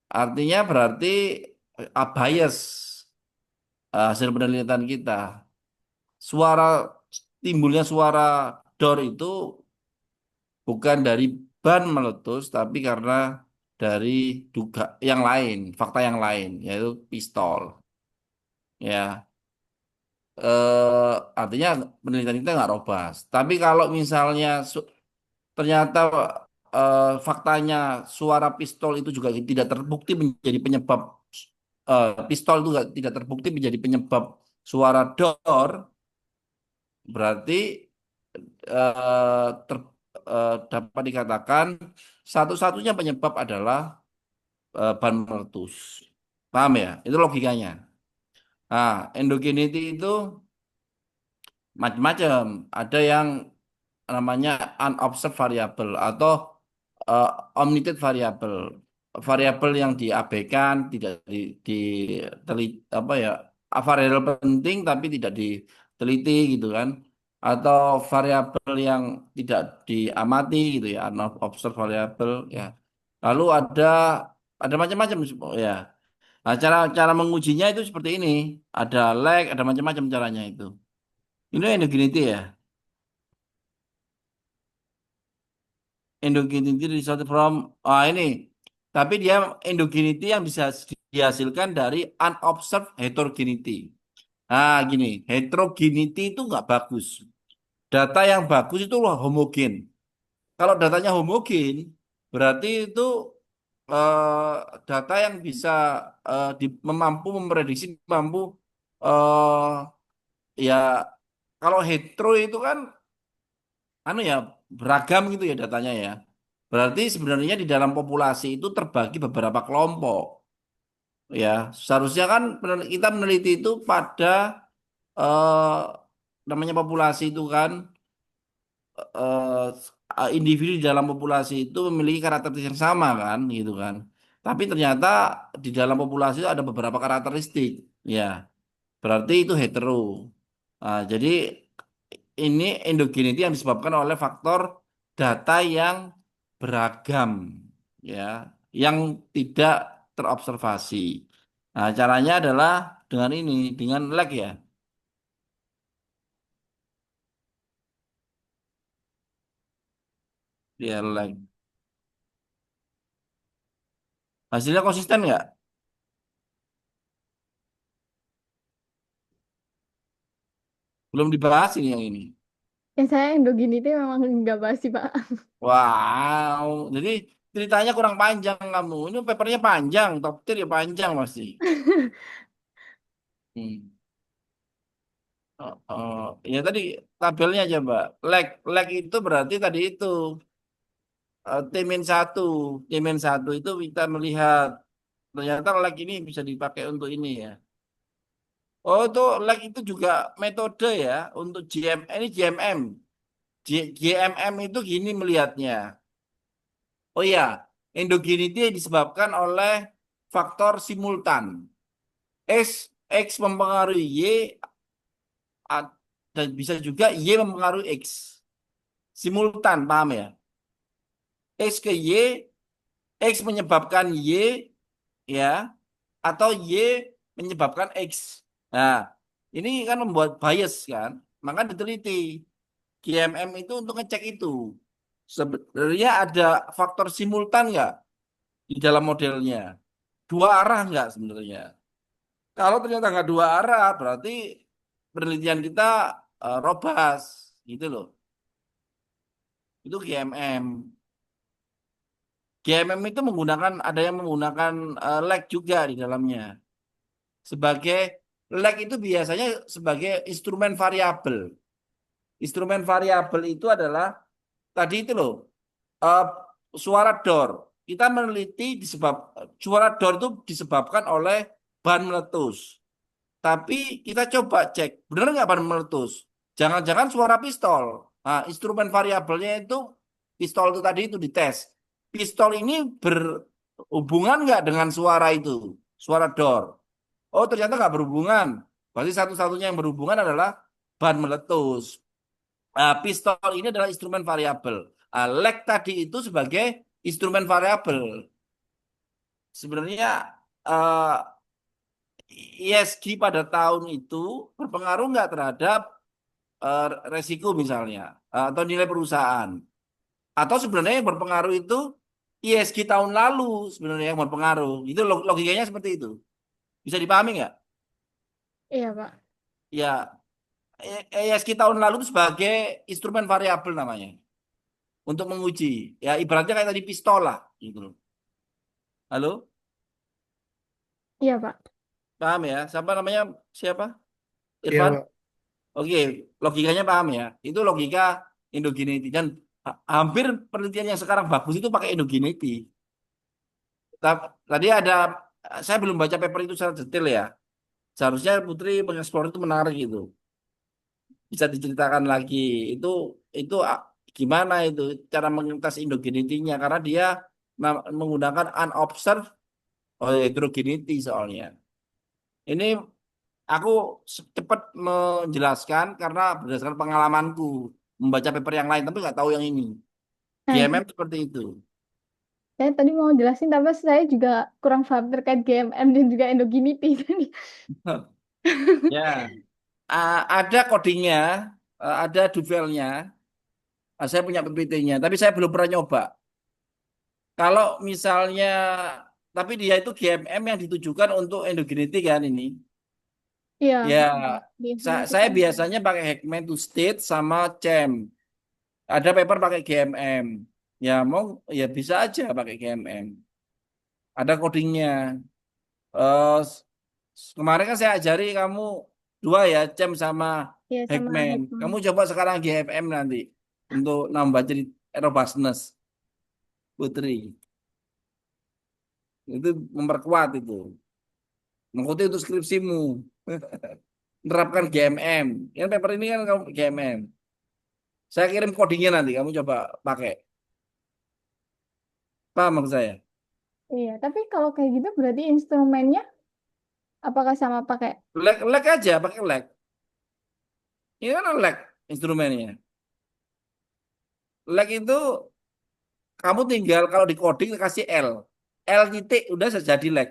Speaker 1: artinya berarti bias hasil penelitian kita. Suara Timbulnya suara door itu bukan dari ban meletus, tapi karena dari yang lain, fakta yang lain, yaitu pistol. Ya, artinya penelitian kita nggak robust. Tapi kalau misalnya ternyata faktanya suara pistol itu juga tidak terbukti menjadi penyebab pistol itu tidak terbukti menjadi penyebab suara door, berarti dapat dikatakan satu-satunya penyebab adalah ban meletus. Paham ya? Itu logikanya. Nah, endogeneity itu macam-macam. Ada yang namanya unobserved variable atau eh, omitted variable. Variabel yang diabaikan, tidak apa ya, variabel penting tapi tidak diteliti gitu kan. Atau variabel yang tidak diamati gitu ya, unobserved variable ya. Lalu ada macam-macam ya. Nah, cara cara mengujinya itu seperti ini. Ada lag, ada macam-macam caranya itu. Ini endogeneity ya. Endogeneity result from ini. Tapi dia endogeneity yang bisa dihasilkan dari unobserved heterogeneity. Nah, gini, heterogeneity itu nggak bagus. Data yang bagus itu loh homogen. Kalau datanya homogen, berarti itu eh, data yang bisa mampu memprediksi, mampu eh ya kalau hetero itu kan anu ya beragam gitu ya datanya ya. Berarti sebenarnya di dalam populasi itu terbagi beberapa kelompok ya. Seharusnya kan kita meneliti itu pada eh, namanya populasi itu kan individu di dalam populasi itu memiliki karakteristik yang sama kan gitu kan. Tapi ternyata di dalam populasi itu ada beberapa karakteristik ya. Berarti itu hetero. Nah, jadi ini endogeneity yang disebabkan oleh faktor data yang beragam, ya, yang tidak terobservasi. Nah, caranya adalah dengan ini, dengan lag ya, ya lag. Hasilnya konsisten nggak? Belum dibahas ini yang ini.
Speaker 3: saya endogeneity memang nggak bahas sih, Pak.
Speaker 1: Wow, jadi ceritanya kurang panjang kamu. Ini papernya panjang, top tier ya panjang pasti. Hmm. Ya tadi tabelnya coba. Leg itu berarti tadi itu T-1. T-1 itu kita melihat ternyata leg ini bisa dipakai untuk ini ya. Oh itu leg itu juga metode ya untuk ini GMM. GMM itu gini melihatnya. Oh iya, endogenity disebabkan oleh faktor simultan. X mempengaruhi Y dan bisa juga Y mempengaruhi X. Simultan, paham ya? X ke Y, X menyebabkan Y ya, atau Y menyebabkan X. Nah, ini kan membuat bias kan, maka diteliti. GMM itu untuk ngecek itu. Sebenarnya ada faktor simultan nggak di dalam modelnya? Dua arah nggak sebenarnya? Kalau ternyata nggak dua arah, berarti penelitian kita robust, gitu loh. Itu GMM. GMM itu ada yang menggunakan lag juga di dalamnya. Sebagai lag itu biasanya sebagai instrumen variabel. Instrumen variabel itu adalah tadi itu loh, eh, suara door. Kita meneliti suara door itu disebabkan oleh bahan meletus. Tapi kita coba cek, benar nggak bahan meletus? Jangan-jangan suara pistol. Nah, instrumen variabelnya itu pistol itu tadi itu dites. Pistol ini berhubungan nggak dengan suara itu, suara door? Oh, ternyata nggak berhubungan. Berarti satu-satunya yang berhubungan adalah bahan meletus. Nah, pistol ini adalah instrumen variabel. Nah, lag tadi itu sebagai instrumen variabel. Sebenarnya eh, ISG pada tahun itu berpengaruh nggak terhadap eh, resiko misalnya atau nilai perusahaan? Atau sebenarnya yang berpengaruh itu ISG tahun lalu sebenarnya yang berpengaruh. Itu logikanya seperti itu. Bisa dipahami nggak?
Speaker 3: Iya, Pak.
Speaker 1: Ya, ISG tahun lalu itu sebagai instrumen variabel namanya untuk menguji. Ya, ibaratnya kayak tadi pistol lah, gitu loh. Halo,
Speaker 3: Iya, Pak.
Speaker 1: paham ya? Siapa namanya? Siapa?
Speaker 2: Iya,
Speaker 1: Irfan?
Speaker 2: Pak.
Speaker 1: Oke, logikanya paham ya? Itu logika endogeneity dan hampir penelitian yang sekarang bagus itu pakai endogeneity. Tadi ada, saya belum baca paper itu secara detail ya. Seharusnya Putri mengeksplor itu menarik itu. Bisa diceritakan lagi. Itu gimana itu cara mengetes endogeneity-nya karena dia menggunakan unobserved heterogeneity soalnya. Ini aku cepat menjelaskan karena berdasarkan pengalamanku membaca paper yang lain tapi nggak tahu yang ini.
Speaker 3: Nah,
Speaker 1: GMM seperti itu.
Speaker 3: saya tadi mau jelasin, tapi saya juga kurang paham terkait GMM dan juga endogeneity. Tadi.
Speaker 1: Ya, ada codingnya, ada duvelnya. Saya punya PPT-nya, tapi saya belum pernah nyoba. Kalau misalnya, tapi dia itu GMM yang ditujukan untuk endogeneity kan ini.
Speaker 3: Iya,
Speaker 1: Ya, saya
Speaker 3: diinformasikan.
Speaker 1: biasanya pakai Hackman to State sama CHAM. Ada paper pakai GMM. Ya, mau ya bisa aja pakai GMM. Ada codingnya. Kemarin kan saya ajari kamu dua ya, CHAM sama
Speaker 3: Iya, sama
Speaker 1: Hackman.
Speaker 3: Hackman.
Speaker 1: Kamu coba sekarang GMM nanti untuk nambah cerita robustness Putri. Itu memperkuat itu. Mengikuti untuk skripsimu. Menerapkan GMM. Yang paper ini kan kamu GMM. Saya kirim codingnya nanti, kamu coba pakai. Paham maksud saya?
Speaker 3: Iya, tapi kalau kayak gitu berarti instrumennya apakah sama pakai?
Speaker 1: Lag aja, pakai lag. Ini kan lag instrumennya. Lag itu kamu tinggal kalau di coding kasih L. L titik udah jadi lag.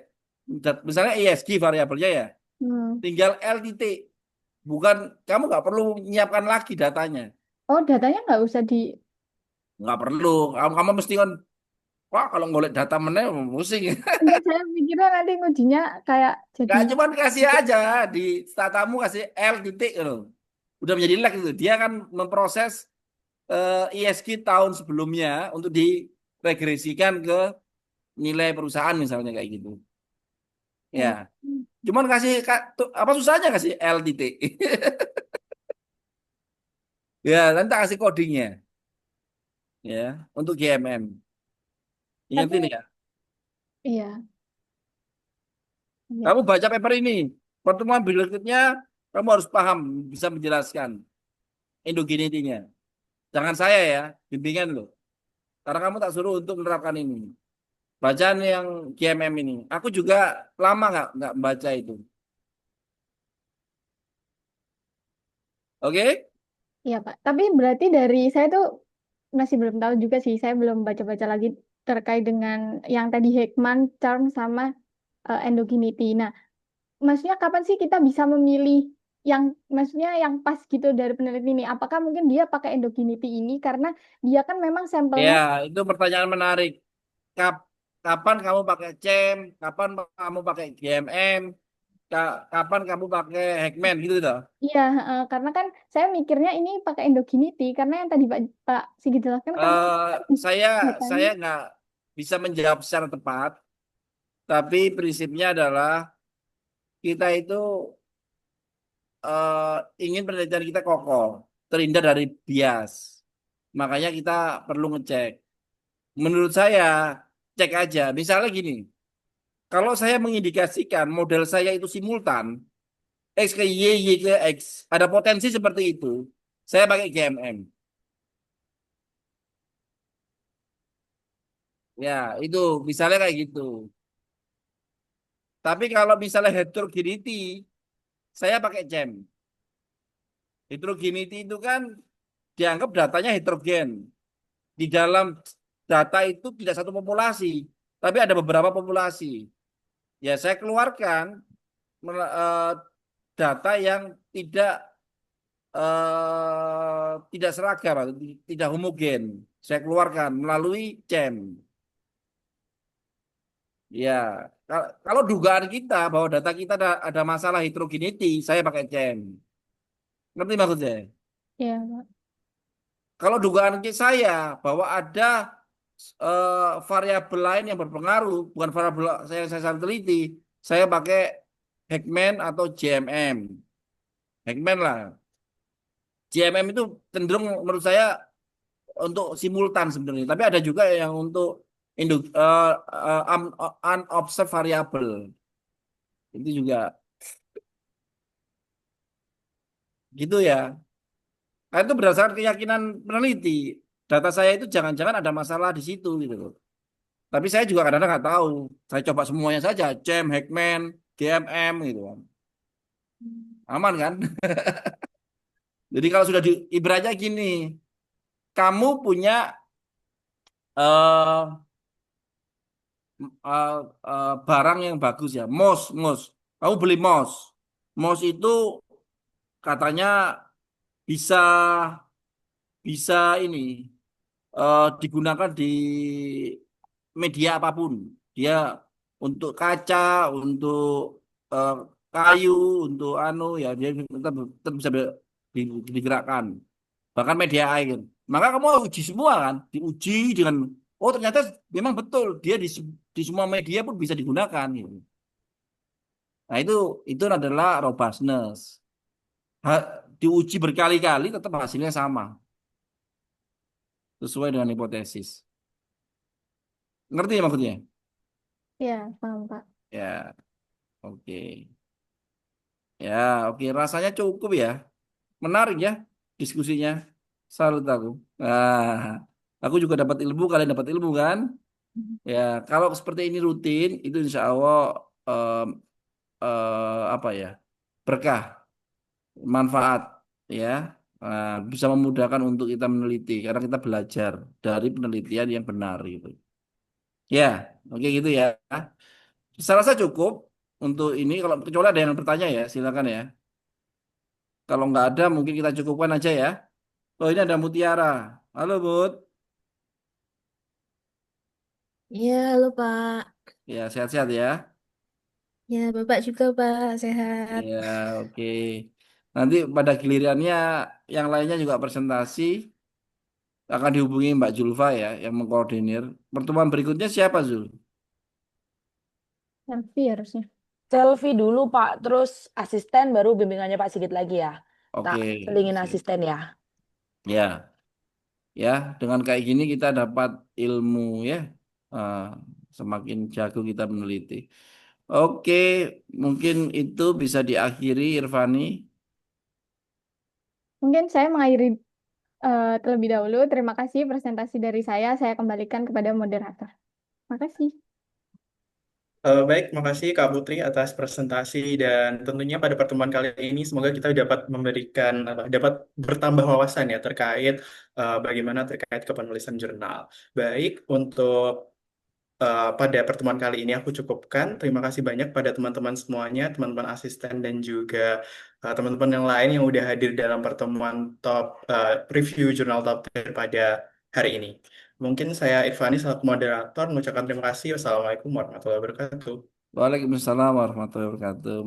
Speaker 1: Misalnya ESG variabelnya ya.
Speaker 3: Hmm.
Speaker 1: Tinggal L titik. Bukan, kamu nggak perlu menyiapkan lagi datanya.
Speaker 3: Oh, datanya nggak usah di...
Speaker 1: Nggak perlu. Kamu mesti kan, wah kalau ngolek data mana pusing.
Speaker 3: Enggak, saya pikirnya nanti ngujinya kayak jadi...
Speaker 1: Nggak cuman kasih aja di statamu kasih L titik gitu. Udah menjadi lag itu. Dia kan memproses ISG tahun sebelumnya untuk di regresikan ke nilai perusahaan misalnya kayak gitu. Ya,
Speaker 3: Oh.
Speaker 1: cuman kasih apa susahnya kasih L titik. Ya, nanti tak kasih codingnya ya untuk GMM. Ingetin
Speaker 3: Tapi
Speaker 1: ya.
Speaker 3: iya, iya.
Speaker 1: Kamu baca paper ini, pertemuan berikutnya kamu harus paham, bisa menjelaskan endogenitinya. Jangan saya ya, bimbingan loh. Karena kamu tak suruh untuk menerapkan ini. Bacaan yang GMM ini. Aku juga lama nggak membaca itu. Oke?
Speaker 3: Iya, Pak. Tapi berarti dari saya tuh masih belum tahu juga sih. Saya belum baca-baca lagi terkait dengan yang tadi Heckman, Charm, sama endogeneity. Nah, maksudnya kapan sih kita bisa memilih yang maksudnya yang pas gitu dari peneliti ini? Apakah mungkin dia pakai endogeneity ini karena dia kan memang
Speaker 1: Ya,
Speaker 3: sampelnya
Speaker 1: itu pertanyaan menarik. Kap- Kapan kamu pakai CEM? Kapan kamu pakai GMM? Kapan kamu pakai Hackman gitu toh?
Speaker 3: iya, karena kan saya mikirnya ini pakai endogeneity karena yang tadi Pak Sigi jelaskan kan
Speaker 1: Eh, saya
Speaker 3: datanya.
Speaker 1: saya nggak bisa menjawab secara tepat, tapi prinsipnya adalah kita itu eh, ingin penelitian kita kokoh, terhindar dari bias. Makanya kita perlu ngecek. Menurut saya, cek aja. Misalnya gini, kalau saya mengindikasikan model saya itu simultan, X ke Y, Y ke X, ada potensi seperti itu, saya pakai GMM. Ya, itu misalnya kayak gitu. Tapi kalau misalnya heterogeneity, saya pakai CEM. Heterogeneity itu kan dianggap datanya heterogen. Di dalam data itu tidak satu populasi, tapi ada beberapa populasi. Ya, saya keluarkan eh, data yang tidak seragam, atau tidak homogen. Saya keluarkan melalui CEM. Ya, kalau dugaan kita bahwa data kita ada masalah heterogeneity, saya pakai CEM. Ngerti maksudnya?
Speaker 3: Ya, Pak.
Speaker 1: Kalau dugaan saya bahwa ada variabel lain yang berpengaruh, bukan variabel saya teliti, saya pakai Hackman atau JMM. Hackman lah. JMM itu cenderung menurut saya untuk simultan sebenarnya, tapi ada juga yang untuk unobserved variable. Itu juga gitu ya. Nah, itu berdasarkan keyakinan peneliti. Data saya itu jangan-jangan ada masalah di situ gitu loh. Tapi saya juga kadang-kadang nggak tahu. Saya coba semuanya saja, CEM, Hackman, GMM gitu kan. Aman kan? Jadi kalau sudah ibaratnya gini, kamu punya eh eh, barang yang bagus ya, mouse, mouse. Kamu beli mouse. Mouse itu katanya bisa bisa ini digunakan di media apapun. Dia untuk kaca, untuk eh, kayu, untuk anu ya dia tetap bisa digerakkan. Bahkan media air. Maka kamu uji semua kan, diuji dengan oh ternyata memang betul dia di semua media pun bisa digunakan gitu. Nah itu adalah robustness. Diuji berkali-kali tetap hasilnya sama sesuai dengan hipotesis. Ngerti ya maksudnya?
Speaker 3: Ya, paham, Pak.
Speaker 1: Ya, oke. Ya, oke. Rasanya cukup ya. Menarik ya diskusinya. Salut aku. Nah, aku juga dapat ilmu, kalian dapat ilmu kan? Ya, kalau seperti ini rutin, itu insya Allah em, apa ya? Berkah, manfaat, ya. Bisa memudahkan untuk kita meneliti karena kita belajar dari penelitian yang benar gitu. Ya, oke gitu ya. Saya rasa cukup untuk ini. Kalau kecuali ada yang bertanya ya, silakan ya. Kalau nggak ada, mungkin kita cukupkan aja ya. Oh, ini ada Mutiara. Halo, Bud.
Speaker 5: Iya, halo Pak.
Speaker 1: Ya, sehat-sehat ya.
Speaker 5: Ya, Bapak juga Pak, sehat.
Speaker 1: Ya, oke. Nanti pada gilirannya yang lainnya juga presentasi. akan dihubungi Mbak Julfa ya yang mengkoordinir. Pertemuan berikutnya siapa Zul?
Speaker 3: Selfie harusnya.
Speaker 4: Selfie dulu Pak, terus asisten baru bimbingannya Pak Sigit lagi ya. Tak
Speaker 1: Oke,
Speaker 4: selingin
Speaker 1: siap.
Speaker 4: asisten ya.
Speaker 1: Ya, ya dengan kayak gini kita dapat ilmu ya. Eh, Semakin jago kita meneliti. Oke, mungkin itu bisa diakhiri Irfani.
Speaker 3: Mungkin saya mengakhiri terlebih dahulu. Terima kasih presentasi dari saya. Saya kembalikan kepada moderator. Makasih.
Speaker 2: Baik, makasih Kak Putri atas presentasi dan tentunya pada pertemuan kali ini semoga kita dapat memberikan dapat bertambah wawasan ya terkait bagaimana terkait kepenulisan jurnal. Baik, untuk pada pertemuan kali ini aku cukupkan. Terima kasih banyak pada teman-teman semuanya, teman-teman asisten dan juga teman-teman yang lain yang udah hadir dalam pertemuan review jurnal top tier pada hari ini. Mungkin saya Irfani selaku moderator mengucapkan terima kasih. Wassalamualaikum warahmatullahi wabarakatuh.
Speaker 1: Waalaikumsalam warahmatullahi wabarakatuh.